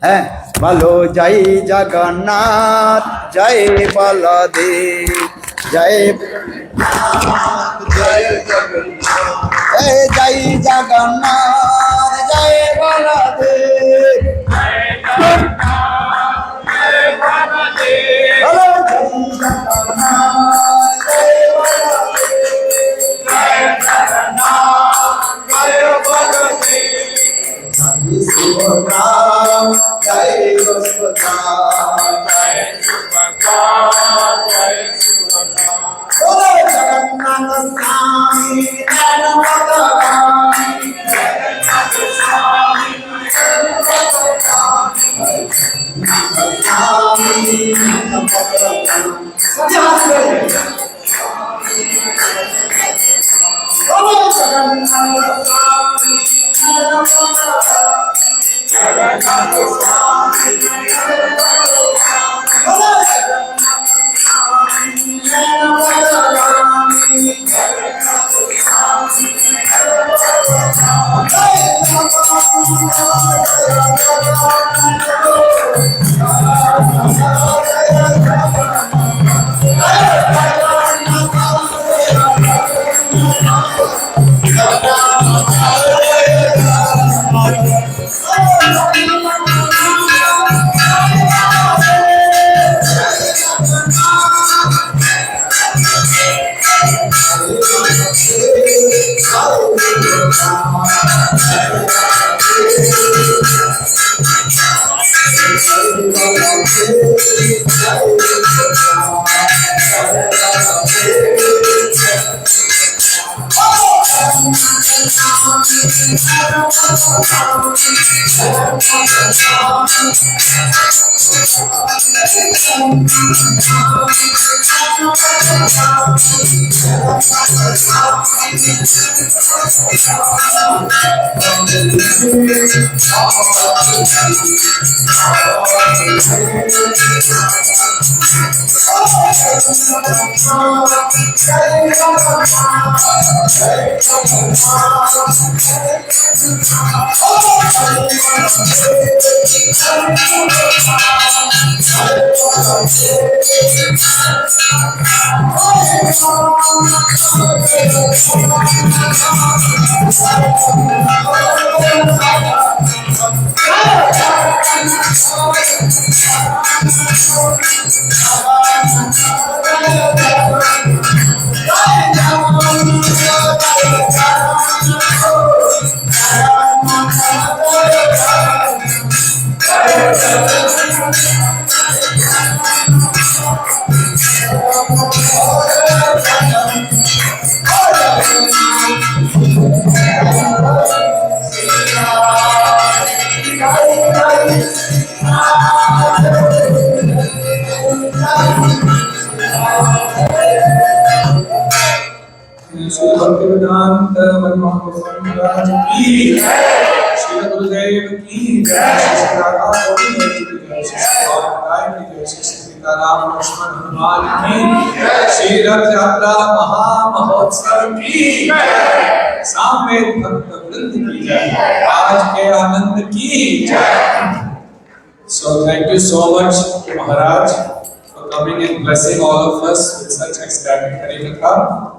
है। बोलो जय जगन्नाथ जय बलदेव जय जय जगन्नाथ श्री भक्तिवेदांत महाराज की जय, श्री गुरुदेव की जय, श्री राधा गोविंद की जय, श्री गौरताय की जय, श्री सीताराम लक्ष्मण हनुमान की जय, श्री रथ यात्रा महा महोत्सव की जय, सामवेद भक्त वृंद की जय, आज के आनंद की जय। So thank you so much Maharaj for coming and blessing all of us with such ecstatic Harikatha.